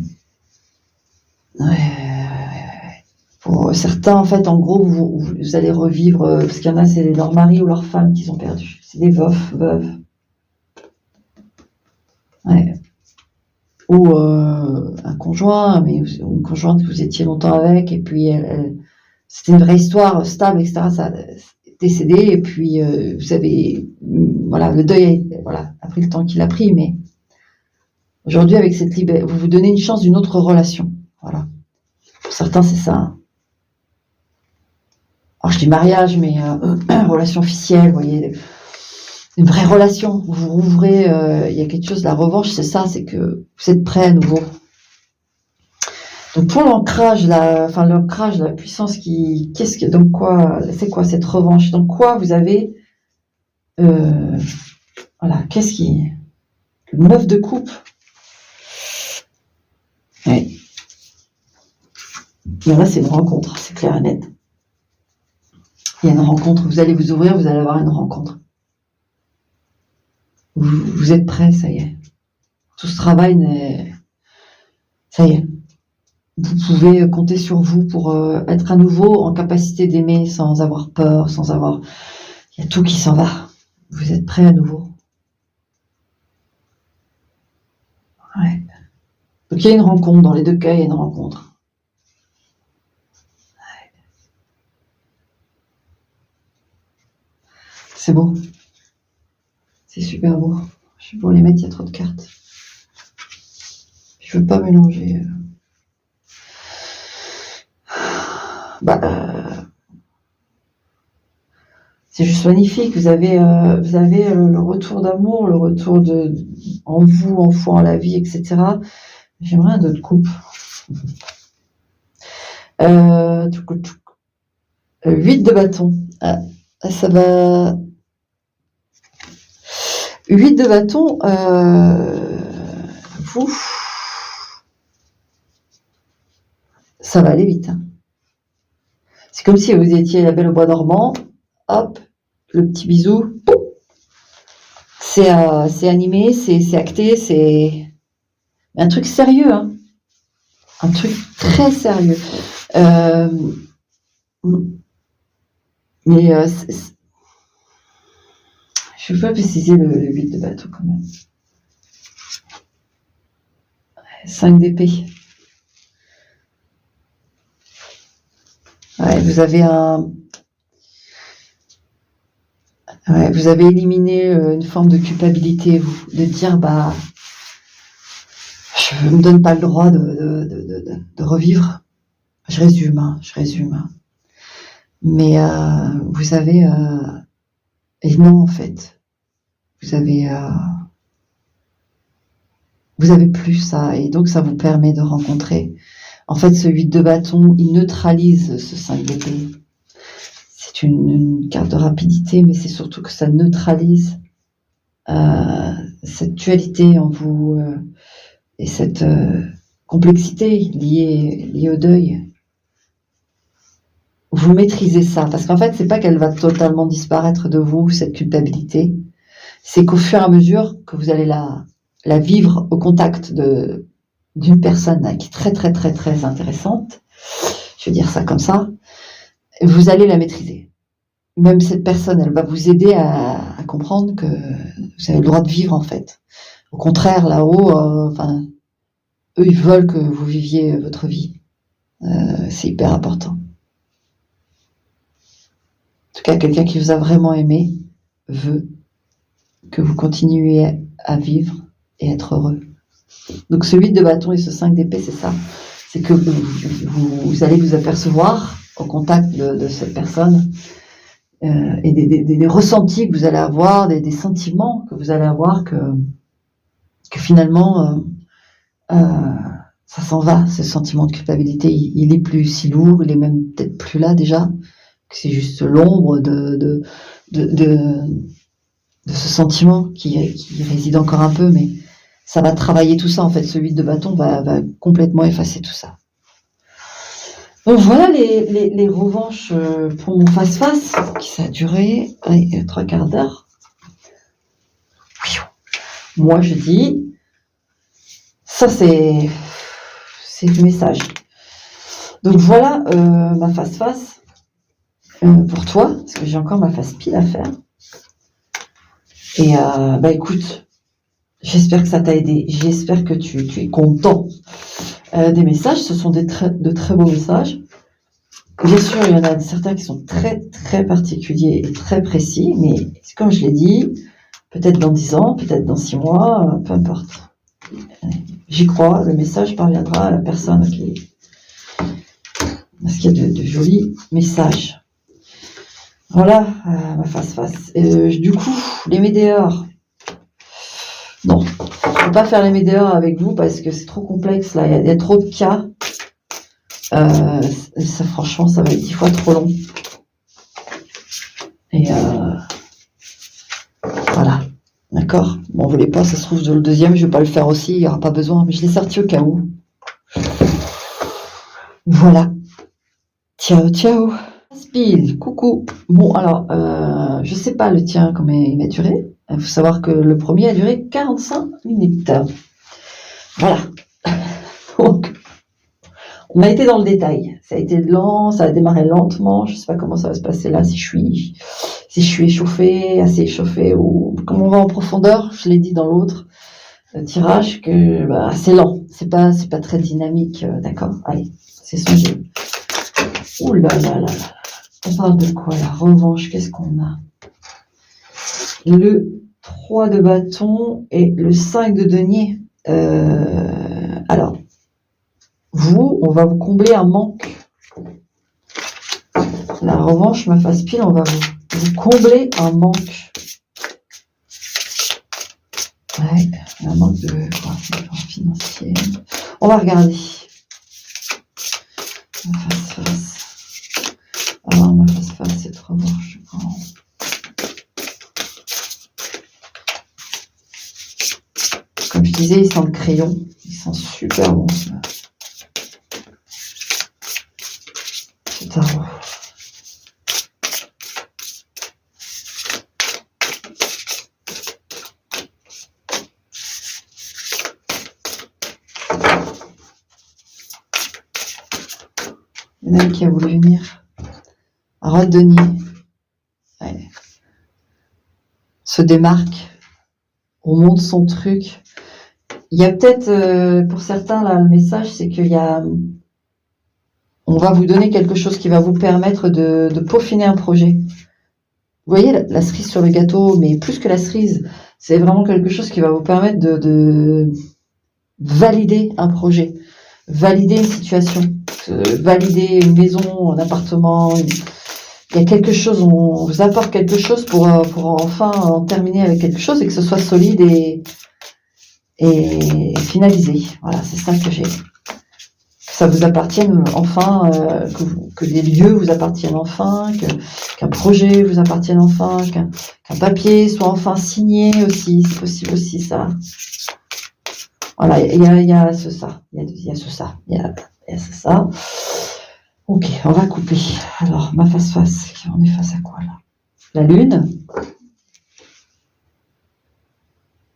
Pour certains, en fait, en gros, vous allez revivre, parce qu'il y en a, c'est leur mari ou leur femme qu'ils ont perdu. C'est des veuves. Ouais. Ou un conjoint, mais ou une conjointe que vous étiez longtemps avec, et puis c'était une vraie histoire stable, etc. Ça a décédé, et puis vous avez, le deuil a pris le temps qu'il a pris, mais aujourd'hui, avec cette liberté, vous vous donnez une chance d'une autre relation. Voilà. Pour certains, c'est ça. Alors, je dis mariage, mais relation officielle, vous voyez, une vraie relation. Vous rouvrez, il y a quelque chose, la revanche, c'est ça, c'est que vous êtes prêts à nouveau. Donc, pour l'ancrage, la puissance c'est quoi cette revanche? Donc, quoi vous avez, le 9 de coupe. Ouais. Mais là, c'est une rencontre, c'est clair et net. Il y a une rencontre, vous allez vous ouvrir, vous allez avoir une rencontre. Vous êtes prêts, ça y est. Tout ce travail, ça y est. Vous pouvez compter sur vous pour être à nouveau en capacité d'aimer sans avoir peur, il y a tout qui s'en va. Vous êtes prêts à nouveau. Ouais. Donc il y a une rencontre, dans les 2 cas, il y a une rencontre. Ouais. C'est beau. C'est super beau. Je vais pour les mettre, il y a trop de cartes. Je veux pas mélanger. C'est juste magnifique. Vous avez le retour d'amour, le retour en vous, en foi, en la vie, etc. J'aimerais un d'autres coupe. 8 de bâton. Ça va. 8 de bâton. Ça va aller vite. Hein. C'est comme si vous étiez la belle au bois dormant. Hop, le petit bisou. C'est animé, c'est acté, c'est un truc sérieux. Hein. Un truc très sérieux. Mais Je peux préciser le 8 de bâton quand même. 5 d'épée. Ouais, vous avez vous avez éliminé une forme de culpabilité, vous, de dire bah je me donne pas le droit de revivre. Je résume. Mais vous avez et non en fait, vous avez plus ça et donc ça vous permet de rencontrer. En fait, ce 8 de bâton, il neutralise ce 5 d'épée. C'est une carte de rapidité, mais c'est surtout que ça neutralise cette dualité en vous et cette complexité liée au deuil. Vous maîtrisez ça, parce qu'en fait, c'est pas qu'elle va totalement disparaître de vous, cette culpabilité. C'est qu'au fur et à mesure que vous allez la vivre au contact d'une personne qui est très très très très intéressante, je vais dire ça comme ça, vous allez la maîtriser. Même cette personne, elle va vous aider à comprendre que vous avez le droit de vivre en fait. Au contraire, là-haut, eux, ils veulent que vous viviez votre vie. C'est hyper important. En tout cas, quelqu'un qui vous a vraiment aimé veut que vous continuiez à vivre et être heureux. Donc ce 8 de bâton et ce 5 d'épée, c'est ça. C'est que vous allez vous apercevoir au contact de cette personne et des ressentis que vous allez avoir, des sentiments que vous allez avoir que finalement ça s'en va, ce sentiment de culpabilité. Il est plus si lourd, il est même peut-être plus là déjà. C'est juste l'ombre de ce sentiment qui réside encore un peu, mais ça va travailler tout ça en fait. Ce 8 de bâton va complètement effacer tout ça. Donc voilà les revanches pour mon face-face, qui ça a duré 3 quarts d'heure. Moi je dis, ça c'est le message. Donc voilà ma face-face pour toi, parce que j'ai encore ma face pile à faire. Et écoute, j'espère que ça t'a aidé, j'espère que tu es content des messages, ce sont de très beaux messages. Bien sûr, il y en a certains qui sont très très particuliers et très précis, mais comme je l'ai dit, peut-être dans 10 ans, peut-être dans 6 mois, peu importe. J'y crois, le message parviendra à la personne parce qu'il y a de jolis messages. Voilà, ma face. Du coup, les médias. Non, je ne peux pas faire les médias avec vous parce que c'est trop complexe, là, il y a trop de cas. Ça, franchement, ça va être 10 fois trop long. Et voilà, d'accord. Bon, vous voulez pas, ça se trouve, le deuxième, je vais pas le faire aussi, il n'y aura pas besoin, mais je l'ai sorti au cas où. Voilà. Ciao. Spill, coucou. Bon, alors, je sais pas le tien, combien il va durer. Il faut savoir que le premier a duré 45 minutes. Voilà. Donc, on a été dans le détail. Ça a été lent, ça a démarré lentement. Je sais pas comment ça va se passer là, si je suis échauffée, assez échauffée, ou comme on va en profondeur, je l'ai dit dans l'autre tirage, que c'est lent. C'est pas très dynamique, d'accord. Allez, c'est son jeu. Ouh là. On parle de quoi, la revanche? Qu'est-ce qu'on a? Le 3 de bâton et le 5 de denier. Alors, on va vous combler un manque. La revanche, ma face pile, on va vous combler un manque. Ouais, un manque de financier. On va regarder. Ma face. Alors, ma face, c'est trop revanche. Comme je disais, ils sentent le crayon. Ils sont super bons. Ce tarot. Il y en a qui a voulu venir. Redonner. Ouais. se démarque, on monte son truc. Il y a peut-être, pour certains, là, le message, c'est on va vous donner quelque chose qui va vous permettre de peaufiner un projet. Vous voyez la cerise sur le gâteau, mais plus que la cerise, c'est vraiment quelque chose qui va vous permettre de valider un projet, valider une situation, valider une maison, un appartement. Il y a quelque chose, on vous apporte quelque chose pour enfin en terminer avec quelque chose et que ce soit solide et finalisé. Voilà, c'est ça que j'ai. Que ça vous appartienne enfin, que les lieux vous appartiennent enfin, qu'un projet vous appartienne enfin, qu'un papier soit enfin signé aussi, c'est possible aussi ça. Voilà, il y a ce ça, il y a ce ça, il y a ce ça. Ok, on va couper. Alors, ma face, on est face à quoi là? La lune.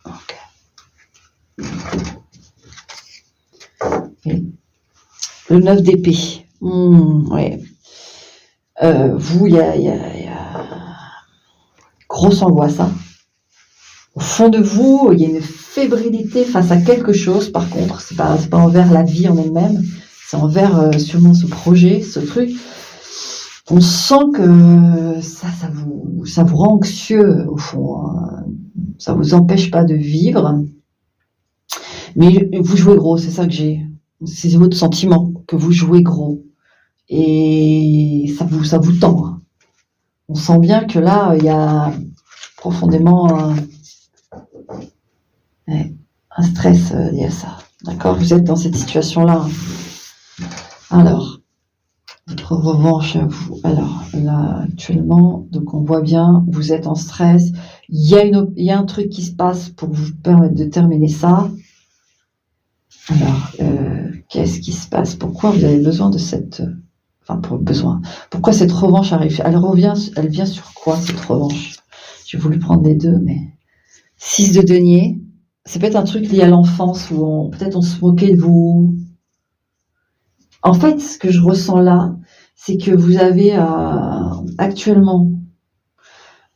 Ok. Et le 9 d'épée. Ouais. Vous, il y a grosse angoisse. Hein. Au fond de vous, il y a une fébrilité face à quelque chose. Par contre, c'est pas envers la vie en elle-même, c'est envers sûrement ce projet, ce truc. On sent que ça vous rend anxieux au fond. Hein. Ça vous empêche pas de vivre. Mais vous jouez gros, c'est ça que j'ai. C'est votre sentiment que vous jouez gros. Et ça vous tend. Hein. On sent bien que là, il y a profondément un stress lié à ça. D'accord? Vous êtes dans cette situation-là. Alors, votre revanche à vous. Alors, là, actuellement, donc on voit bien, vous êtes en stress. Il y a un truc qui se passe pour vous permettre de terminer ça. Alors, qu'est-ce qui se passe? Pourquoi vous avez besoin de cette... Pourquoi cette revanche arrive? Elle vient sur quoi, cette revanche? J'ai voulu prendre les deux, mais... 6 de denier. C'est peut-être un truc lié à l'enfance où peut-être on se moquait de vous. En fait, ce que je ressens là, c'est que vous avez actuellement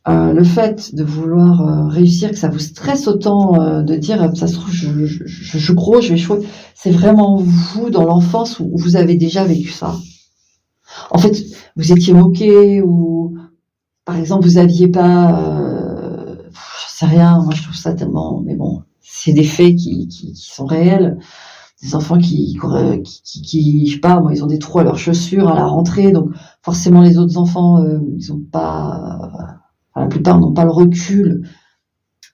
le fait de vouloir réussir, que ça vous stresse autant de dire ça se trouve je joue gros, je vais échouer. C'est vraiment vous dans l'enfance où vous avez déjà vécu ça. En fait, vous étiez moqué ou par exemple vous aviez pas, je sais rien. Moi je trouve ça tellement, mais bon, c'est des faits qui sont réels. Des enfants qui, je sais pas, moi, ils ont des trous à leurs chaussures à la rentrée, donc forcément les autres enfants, ils ont pas, la plupart n'ont pas le recul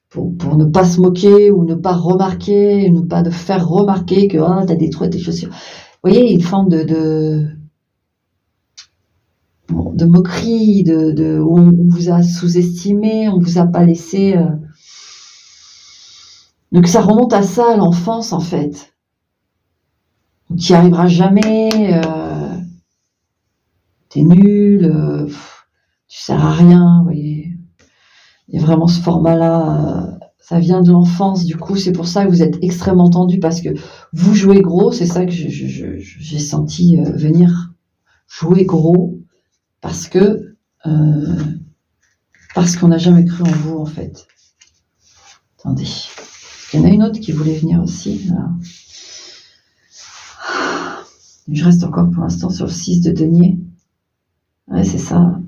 pour ne pas se moquer ou ne pas remarquer, ne pas de faire remarquer que t'as des trous à tes chaussures. Vous voyez, une forme de moquerie, où on vous a sous-estimé, on vous a pas laissé. Donc ça remonte à ça, l'enfance en fait. Tu n'y arriveras jamais, t'es nul, tu sers à rien, vous voyez. Il y a vraiment ce format-là, ça vient de l'enfance, du coup, c'est pour ça que vous êtes extrêmement tendu, parce que vous jouez gros, c'est ça que j'ai senti venir. Jouer gros, parce qu'on n'a jamais cru en vous, en fait. Attendez. Il y en a une autre qui voulait venir aussi, là. Je reste encore pour l'instant sur le 6 de denier. Ouais, c'est ça.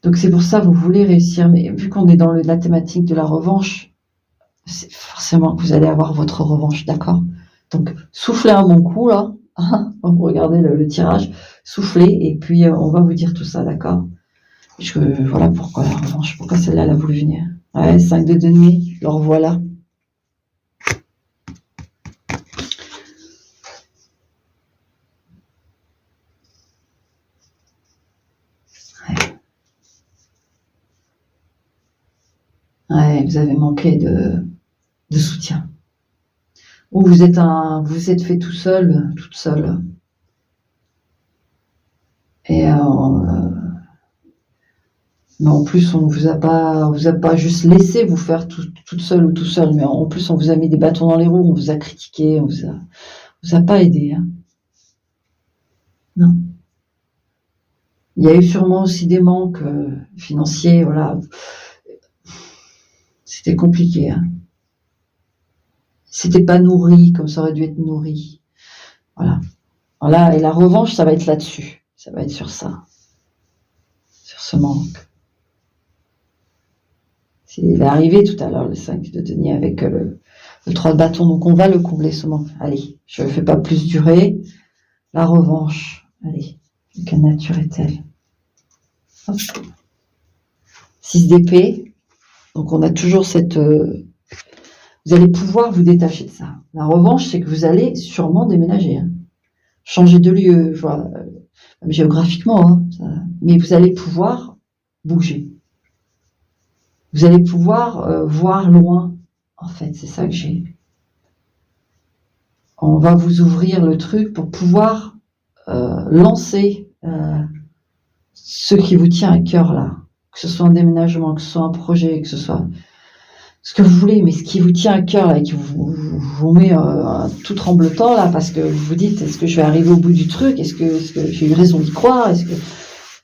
Donc c'est pour ça que vous voulez réussir. Mais vu qu'on est dans la thématique de la revanche, c'est forcément que vous allez avoir votre revanche, d'accord? Donc soufflez un bon coup, là. Vous regardez le tirage. Soufflez, et puis on va vous dire tout ça, d'accord? Voilà pourquoi la revanche. Pourquoi celle-là, elle a voulu venir. Ouais, 5 de denier, le revoilà. Ouais, vous avez manqué de soutien. Ou vous êtes fait tout seul, toute seule. Et mais en plus, on vous a pas juste laissé vous faire toute seule ou tout seul, mais en plus, on vous a mis des bâtons dans les roues, on vous a critiqué, on vous a pas aidé. Hein. Non. Il y a eu sûrement aussi des manques financiers, voilà. C'était compliqué, hein. C'était pas nourri comme ça aurait dû être nourri. Voilà. Voilà, et la revanche, ça va être là-dessus. Ça va être sur ça. Sur ce manque. Il est arrivé tout à l'heure, le 5 de denier, avec le 3 de bâton. Donc, on va le combler, ce manque. Allez, je ne fais pas plus durer. La revanche. Allez, quelle nature est-elle? 6 d'épée. Donc, on a toujours cette... vous allez pouvoir vous détacher de ça. La revanche, c'est que vous allez sûrement déménager. Hein. Changer de lieu, voilà, géographiquement. Hein, ça, mais vous allez pouvoir bouger. Vous allez pouvoir voir loin. En fait, c'est ça que j'ai. On va vous ouvrir le truc pour pouvoir lancer ce qui vous tient à cœur là. Que ce soit un déménagement, que ce soit un projet, que ce soit ce que vous voulez, mais ce qui vous tient à cœur là, et qui vous met tout tremblotant là, parce que vous vous dites, est-ce que je vais arriver au bout du truc? Est-ce que j'ai eu raison d'y croire? Est-ce que...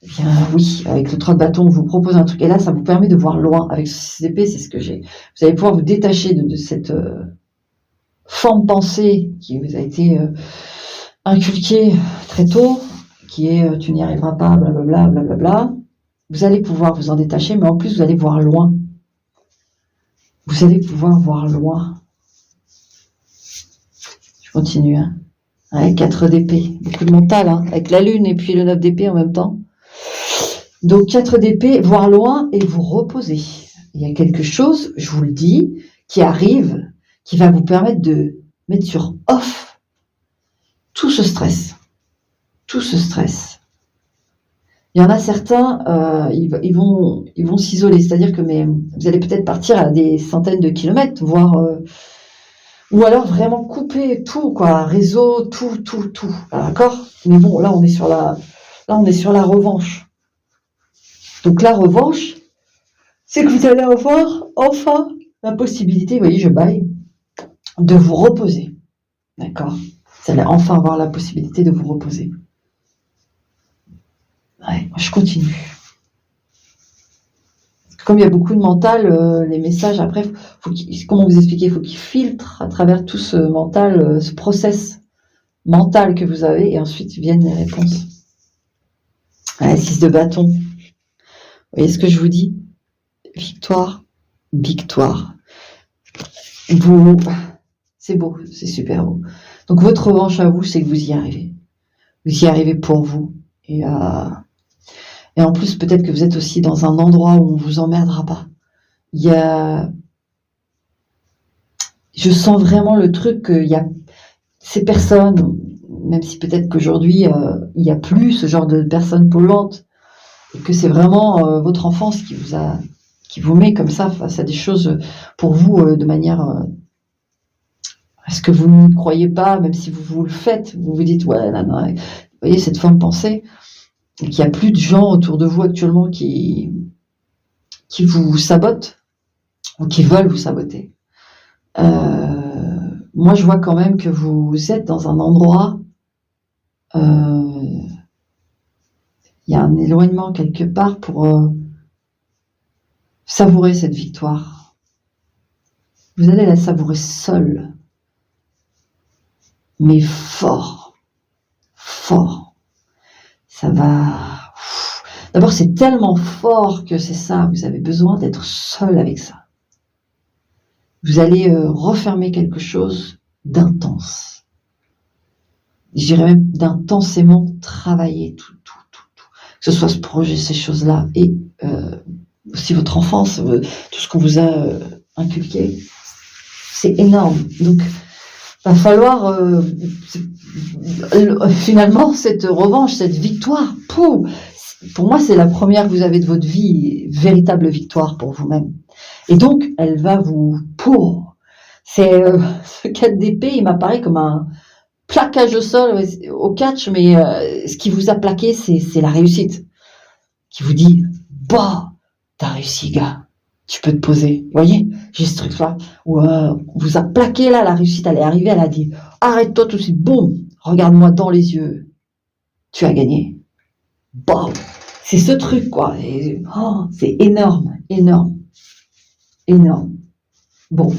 Eh bien oui, avec le 3 de bâton, on vous propose un truc, et là, ça vous permet de voir loin. Avec ce 6 d'épée, c'est ce que j'ai. Vous allez pouvoir vous détacher de cette forme pensée qui vous a été inculquée très tôt, qui est tu n'y arriveras pas, blablabla, blablabla. Vous allez pouvoir vous en détacher, mais en plus, vous allez voir loin. Vous allez pouvoir voir loin. Je continue, hein. Ouais, 4 d'épée, beaucoup de mental, hein, avec la lune et puis le 9 d'épée en même temps. Donc 4 d'épée, voir loin et vous reposer. Il y a quelque chose, je vous le dis, qui arrive, qui va vous permettre de mettre sur off tout ce stress. Tout ce stress. Il y en a certains, ils vont s'isoler, c'est-à-dire que vous allez peut-être partir à des centaines de kilomètres, voire... ou alors vraiment couper tout, quoi, réseau, tout. D'accord? Mais bon, là on est sur la revanche. Donc la revanche, c'est que vous allez avoir enfin la possibilité, vous voyez, je baille, de vous reposer. D'accord? Vous allez enfin avoir la possibilité de vous reposer. Ouais, je continue. Comme il y a beaucoup de mental, les messages, après, comment vous expliquer? Il faut qu'ils filtrent à travers tout ce mental, ce process mental que vous avez, et ensuite viennent les réponses. Ouais, 6 de bâton. Vous voyez ce que je vous dis? Victoire. C'est beau, c'est super beau. Donc votre revanche à vous, c'est que vous y arrivez. Vous y arrivez pour vous. Et en plus, peut-être que vous êtes aussi dans un endroit où on vous emmerdera pas. Je sens vraiment le truc qu'il y a ces personnes, même si peut-être qu'aujourd'hui, il n'y a plus ce genre de personnes polluantes, et que c'est vraiment votre enfance qui vous met comme ça face à des choses pour vous de manière à ce que vous n'y croyez pas, même si vous le faites, vous vous dites, ouais, non, vous voyez cette forme pensée, et qu'il n'y a plus de gens autour de vous actuellement qui vous sabotent, ou qui veulent vous saboter. Moi, je vois quand même que vous êtes dans un endroit, il y a un éloignement quelque part pour savourer cette victoire. Vous allez la savourer seul, mais fort. Ça va... D'abord, c'est tellement fort que c'est ça, vous avez besoin d'être seul avec ça. Vous allez refermer quelque chose d'intense. Je dirais même d'intensément travailler tout. Que ce soit ce projet, ces choses-là, et aussi votre enfance, tout ce qu'on vous a inculqué. C'est énorme. Donc, va falloir finalement cette revanche, cette victoire. Pour moi, c'est la première que vous avez de votre vie, véritable victoire pour vous-même. Et donc, elle va vous c'est ce 4 d'épée, il m'apparaît comme un plaquage au sol au catch, mais ce qui vous a plaqué, c'est la réussite. Qui vous dit, bah, t'as réussi, gars. Tu peux te poser. Vous voyez, j'ai ce truc-là où on vous a plaqué là, la réussite, elle est arrivée, elle a dit, arrête-toi tout de suite, boum, regarde-moi dans les yeux. Tu as gagné. Bah, C'est ce truc, quoi. Et, oh, c'est énorme, énorme, énorme. Bon,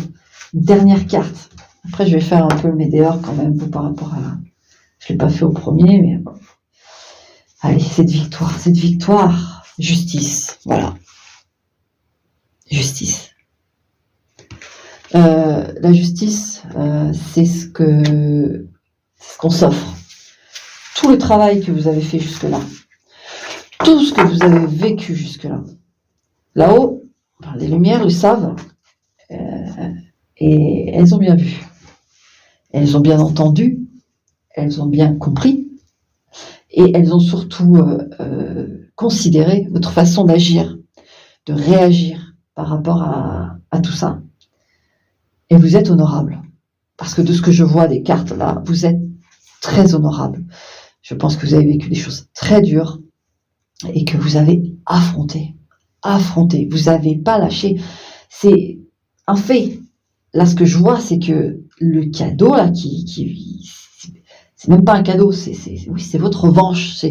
dernière carte. Après, je vais faire un peu le météore quand même, vous, par rapport à... Je ne l'ai pas fait au premier, mais bon. Allez, cette victoire, justice, voilà. Justice. La justice, c'est ce qu'on s'offre. Tout le travail que vous avez fait jusque-là, tout ce que vous avez vécu jusque-là. Là-haut, les lumières le savent, et elles ont bien vu. Elles ont bien entendu, elles ont bien compris, et elles ont surtout considéré votre façon d'agir, de réagir par rapport à tout ça. Et vous êtes honorable. Parce que de ce que je vois des cartes là, vous êtes très honorable. Je pense que vous avez vécu des choses très dures et que vous avez affronté. Vous n'avez pas lâché. C'est un fait. Là, ce que je vois, c'est que le cadeau là, c'est même pas un cadeau. Oui, c'est votre revanche.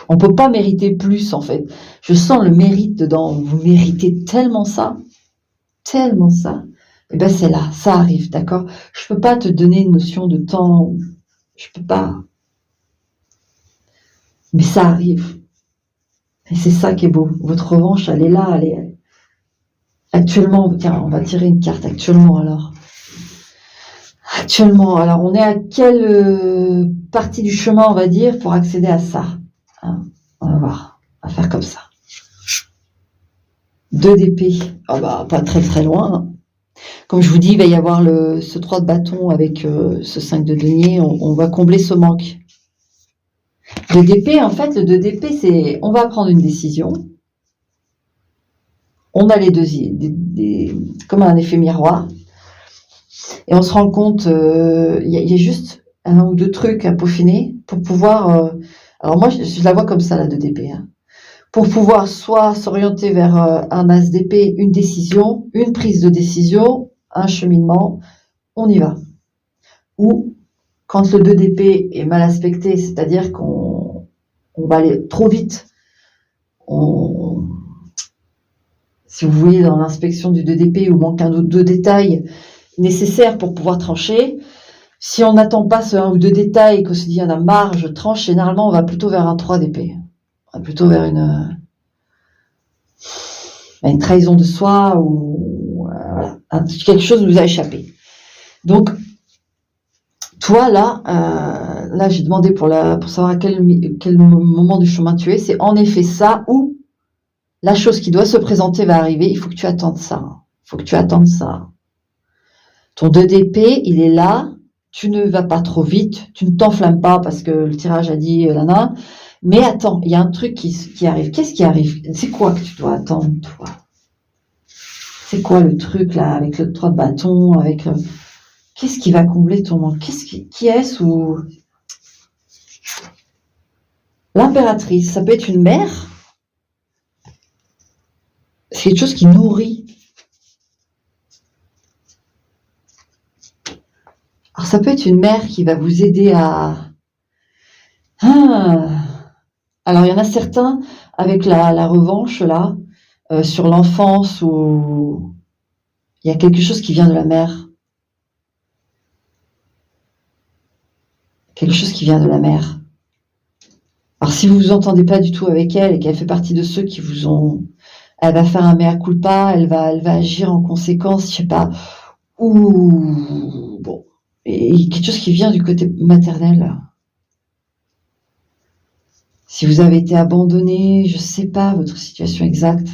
On peut pas mériter plus, en fait. Je sens le mérite dedans. Vous méritez tellement ça. Et ben c'est là, ça arrive, d'accord? Je peux pas te donner une notion de temps. Je peux pas. Mais ça arrive. Et c'est ça qui est beau. Votre revanche, elle est là. Actuellement, tiens, on va tirer une carte actuellement, alors. Actuellement, alors on est à quelle partie du chemin, on va dire, pour accéder à ça, hein? On va voir. On va faire comme ça. 2 d'épée. Ah bah, pas très très loin, hein. Comme je vous dis, il va y avoir ce 3 de bâton avec ce 5 de denier. On va combler ce manque. 2 d'épée, en fait, le 2 d'épée, c'est on va prendre une décision. On a les deux, comme un effet miroir. Et on se rend compte, il y a juste un ou deux trucs à peaufiner pour pouvoir... alors moi, je la vois comme ça, la 2 d'épée. Hein. Pour pouvoir soit s'orienter vers un as d'épée, une décision, une prise de décision, un cheminement, on y va. Ou quand le 2 d'épée est mal aspecté, c'est-à-dire qu'on va aller trop vite, si vous voyez dans l'inspection du 2 d'épée, il manque un ou deux détails nécessaires pour pouvoir trancher. Si on n'attend pas ce 1 ou 2 détails et qu'on se dit il y en a marre, je tranche, généralement on va plutôt vers un 3 d'épée. On va plutôt vers une trahison de soi ou voilà, quelque chose nous a échappé. Donc, toi là j'ai demandé pour savoir à quel moment du chemin tu es, c'est en effet ça où la chose qui doit se présenter va arriver, il faut que tu attendes ça. Ton 2 d'épée, il est là, tu ne vas pas trop vite, tu ne t'enflammes pas parce que le tirage a dit nana, mais attends, il y a un truc qui arrive. Qu'est-ce qui arrive? C'est quoi que tu dois attendre, toi? C'est quoi le truc là, avec le 3 de bâton, avec... Qu'est-ce qui va combler ton manque? Qui est-ce ou... L'impératrice, ça peut être une mère. C'est quelque chose qui nourrit. Alors ça peut être une mère qui va vous aider à... Alors il y en a certains avec la revanche là, sur l'enfance où il y a quelque chose qui vient de la mère. Quelque chose qui vient de la mère. Alors si vous vous entendez pas du tout avec elle et qu'elle fait partie de ceux qui vous ont... Elle va faire un mea culpa, elle va agir en conséquence, je sais pas. Ou... Bon. Et quelque chose qui vient du côté maternel. Si vous avez été abandonné, je sais pas votre situation exacte.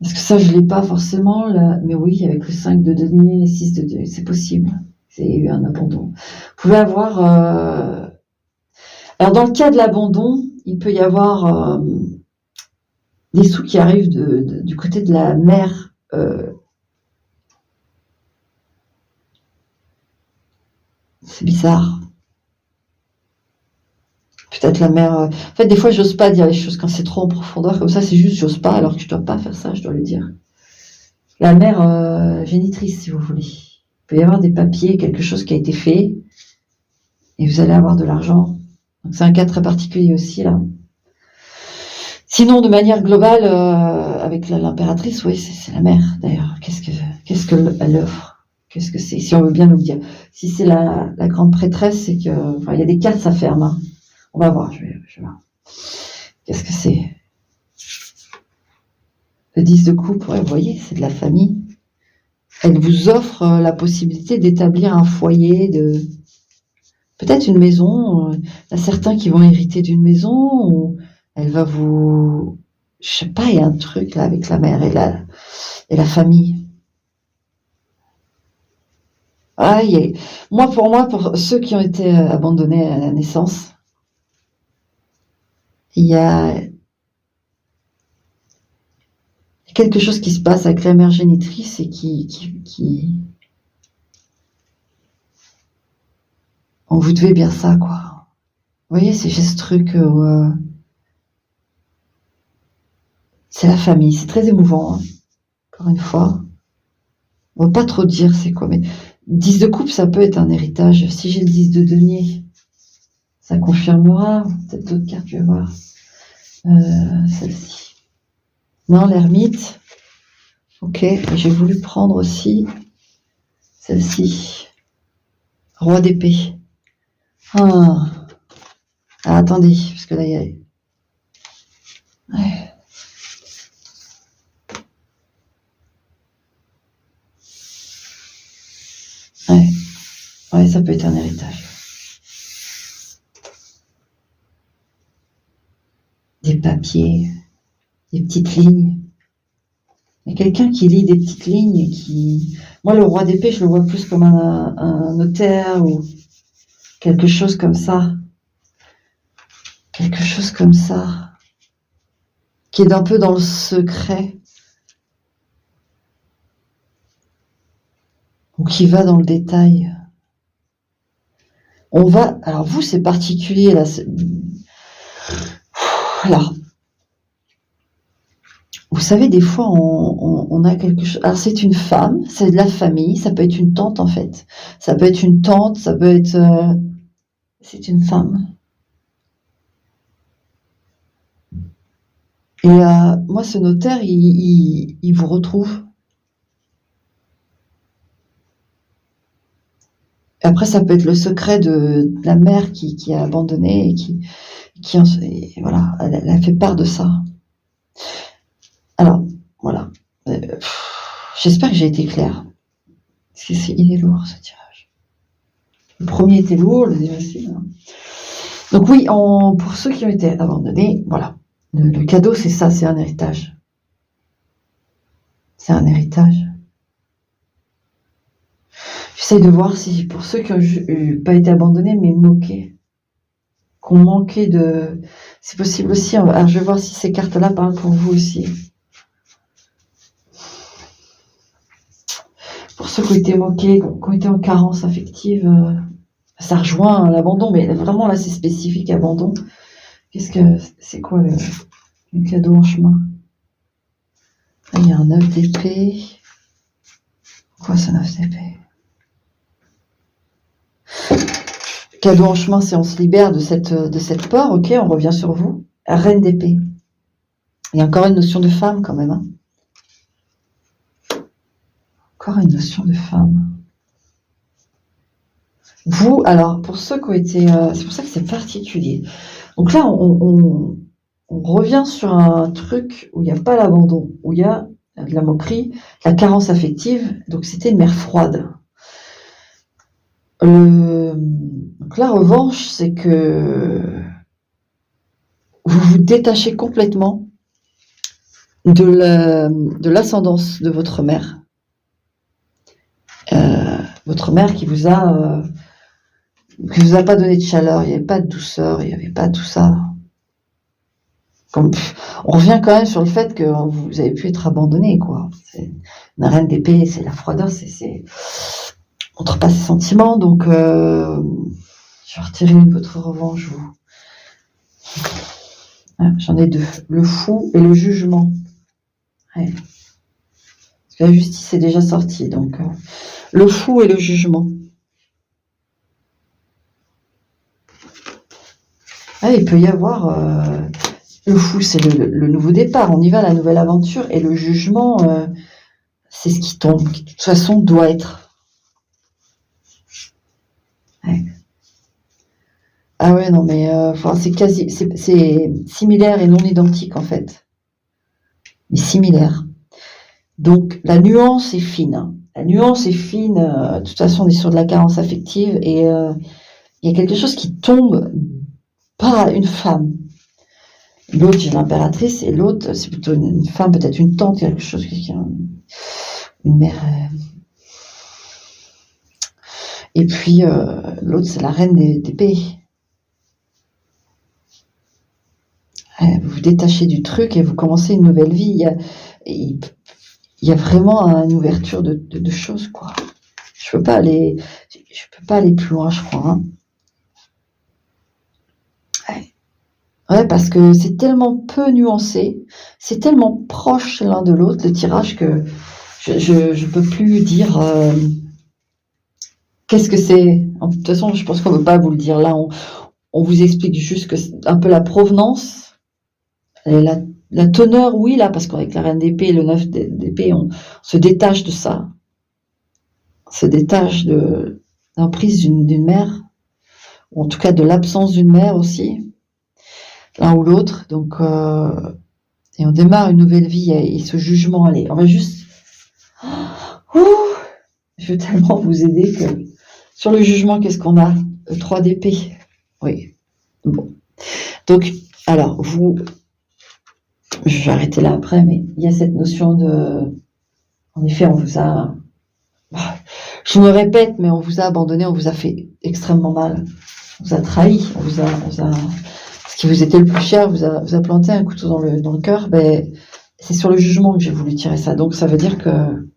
Parce que ça, je l'ai pas forcément, là. Mais oui, avec le 5 de denier et 6 de denier, c'est possible. C'est eu un abandon. Vous pouvez avoir... Alors, dans le cas de l'abandon, il peut y avoir des sous qui arrivent du côté de la mère. C'est bizarre. Peut-être la mère... En fait, des fois, j'ose pas dire les choses quand c'est trop en profondeur. Comme ça, c'est juste, j'ose pas, alors que je dois pas faire ça, je dois le dire. La mère génitrice, si vous voulez. Il peut y avoir des papiers, quelque chose qui a été fait. et vous allez avoir de l'argent. Donc c'est un cas très particulier aussi là. Sinon, de manière globale, avec l'impératrice, oui, c'est la mère d'ailleurs. Qu'est-ce qu'elle offre? Qu'est-ce que c'est? Si on veut bien nous le dire. Si c'est la grande prêtresse, c'est que, enfin, il y a des cas, ça ferme. Hein. On va voir, je vais voir. Qu'est-ce que c'est? Le 10 de coupe, ouais, vous voyez, c'est de la famille. Elle vous offre la possibilité d'établir un foyer, peut-être une maison. Il y a certains qui vont hériter d'une maison, ou elle va vous... Je sais pas, il y a un truc là avec la mère et la famille. Ah, pour ceux qui ont été abandonnés à la naissance, il y a quelque chose qui se passe avec la mère génitrice et qui... On vous devez bien ça, quoi. Vous voyez, c'est juste ce truc où... c'est la famille, c'est très émouvant, hein. Encore une fois. On va pas trop dire c'est quoi, mais 10 de coupe, ça peut être un héritage. Si j'ai le 10 de denier, ça confirmera. Peut-être d'autres cartes, je vais voir. Celle-ci. Non, l'ermite. Ok, et j'ai voulu prendre aussi celle-ci. Roi d'épée. Ah. Ah, attendez, parce que là, il y a... Ouais. Ouais, ça peut être un héritage. Des papiers, des petites lignes. Il y a quelqu'un qui lit des petites lignes et qui... Moi, le roi d'épée, je le vois plus comme un notaire ou quelque chose comme ça. Quelque chose comme ça. Qui est un peu dans le secret. Ou qui va dans le détail. On va... Alors vous, c'est particulier, là. Alors, vous savez, des fois, on a quelque chose... Alors, c'est une femme, c'est de la famille, ça peut être une tante, en fait. Ça peut être une tante, ça peut être... c'est une femme. Et moi, ce notaire, il vous retrouve. Après, ça peut être le secret de la mère qui a abandonné et voilà, elle a fait part de ça. Alors, voilà. J'espère que j'ai été claire. Parce que il est lourd, ce tirage. Le premier était lourd, le deuxième aussi. Hein. Donc oui, pour ceux qui ont été abandonnés, voilà. Le cadeau, c'est ça, c'est un héritage. C'est un héritage. J'essaie de voir si, pour ceux qui n'ont pas été abandonnés, mais moqués, qu'on manquait de... C'est possible aussi. Alors, je vais voir si ces cartes-là parlent pour vous aussi. Pour ceux qui ont été moqués, qui ont été en carence affective, ça rejoint l'abandon, mais vraiment là, c'est spécifique, abandon. C'est quoi le cadeau en chemin? Là, il y a un 9 d'épée. Quoi, ce 9 d'épée? Cadeau en chemin, c'est on se libère de cette peur, ok, on revient sur vous. Reine d'épée. Il y a encore une notion de femme quand même. Hein. Encore une notion de femme. Vous, alors, pour ceux qui ont été... c'est pour ça que c'est particulier. Donc là, on revient sur un truc où il n'y a pas l'abandon, où il y a de la moquerie, la carence affective. Donc c'était une mère froide. Donc la revanche, c'est que vous vous détachez complètement de l'ascendance de votre mère. Votre mère qui vous a pas donné de chaleur, il n'y avait pas de douceur, il n'y avait pas tout ça. On revient quand même sur le fait que vous avez pu être abandonné, quoi. C'est une reine d'épée, c'est la froideur, c'est montre pas ses sentiments, donc je vais retirer une de votre revanche, vous. Ah, j'en ai deux, le fou et le jugement. Ouais. Parce que la justice est déjà sortie, donc le fou et le jugement. Ouais, il peut y avoir... le fou, c'est le nouveau départ. On y va, la nouvelle aventure. Et le jugement, c'est ce qui tombe, qui de toute façon doit être. Ouais. Ah ouais, non, mais c'est quasi... C'est similaire et non identique, en fait. Mais similaire. Donc, la nuance est fine. Hein. La nuance est fine. De toute façon, on est sur de la carence affective. Et il y a quelque chose qui tombe par une femme. L'autre, j'ai l'impératrice, et l'autre, c'est plutôt une femme, peut-être une tante, quelque chose, une mère. Et puis, l'autre, c'est la reine d'épée. Vous vous détachez du truc et vous commencez une nouvelle vie. Il y a vraiment une ouverture de choses, quoi. Je peux pas aller plus loin, je crois. Hein. Ouais, parce que c'est tellement peu nuancé, c'est tellement proche l'un de l'autre, le tirage, que je peux plus dire qu'est-ce que c'est. De toute façon, je pense qu'on ne peut pas vous le dire là. On vous explique juste que c'est un peu la provenance, et la teneur, oui, là, parce qu'avec la reine d'épée et le 9 d'épée, on se détache de ça. On se détache de l'emprise d'une mère, ou en tout cas de l'absence d'une mère aussi, l'un ou l'autre. Donc, et on démarre une nouvelle vie, et ce jugement, allez, on va juste... Ouh, je veux tellement vous aider que... Sur le jugement, qu'est-ce qu'on a? 3 d'épée. Oui. Bon. Donc, alors, je vais arrêter là après, mais il y a cette notion de... En effet, on vous a... Je me répète, mais on vous a abandonné, on vous a fait extrêmement mal. On vous a trahi, on vous a... Ce qui vous était le plus cher, vous a planté un couteau dans le cœur. Ben, c'est sur le jugement que j'ai voulu tirer ça. Donc, ça veut dire que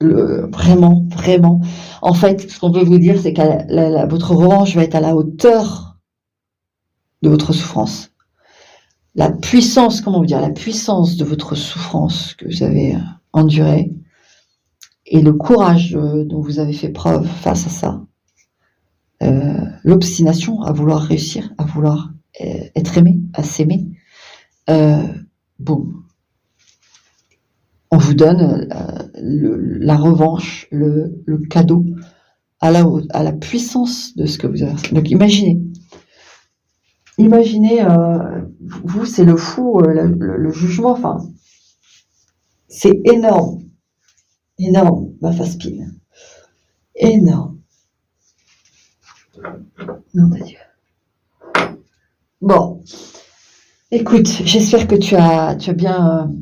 vraiment, vraiment... En fait, ce qu'on veut vous dire, c'est que votre revanche va être à la hauteur de votre souffrance. La puissance, comment vous dire, la puissance de votre souffrance que vous avez endurée et le courage dont vous avez fait preuve face à ça, l'obstination à vouloir réussir, à vouloir être aimé, à s'aimer, boum. On vous donne la revanche, le cadeau à la puissance de ce que vous avez. Donc imaginez, vous, c'est le fou, le jugement, enfin, c'est énorme, ma face pile, énorme. Non, Dieu. Bon, écoute, j'espère que tu as bien,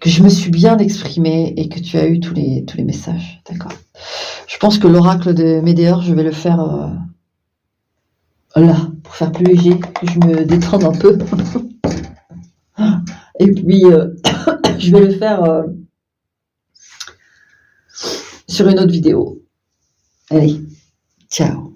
que je me suis bien exprimée et que tu as eu tous les messages, d'accord. Je pense que l'oracle de Médéor, je vais le faire là, pour faire plus léger, que je me détende un peu. Et puis, je vais le faire sur une autre vidéo. Allez, ciao.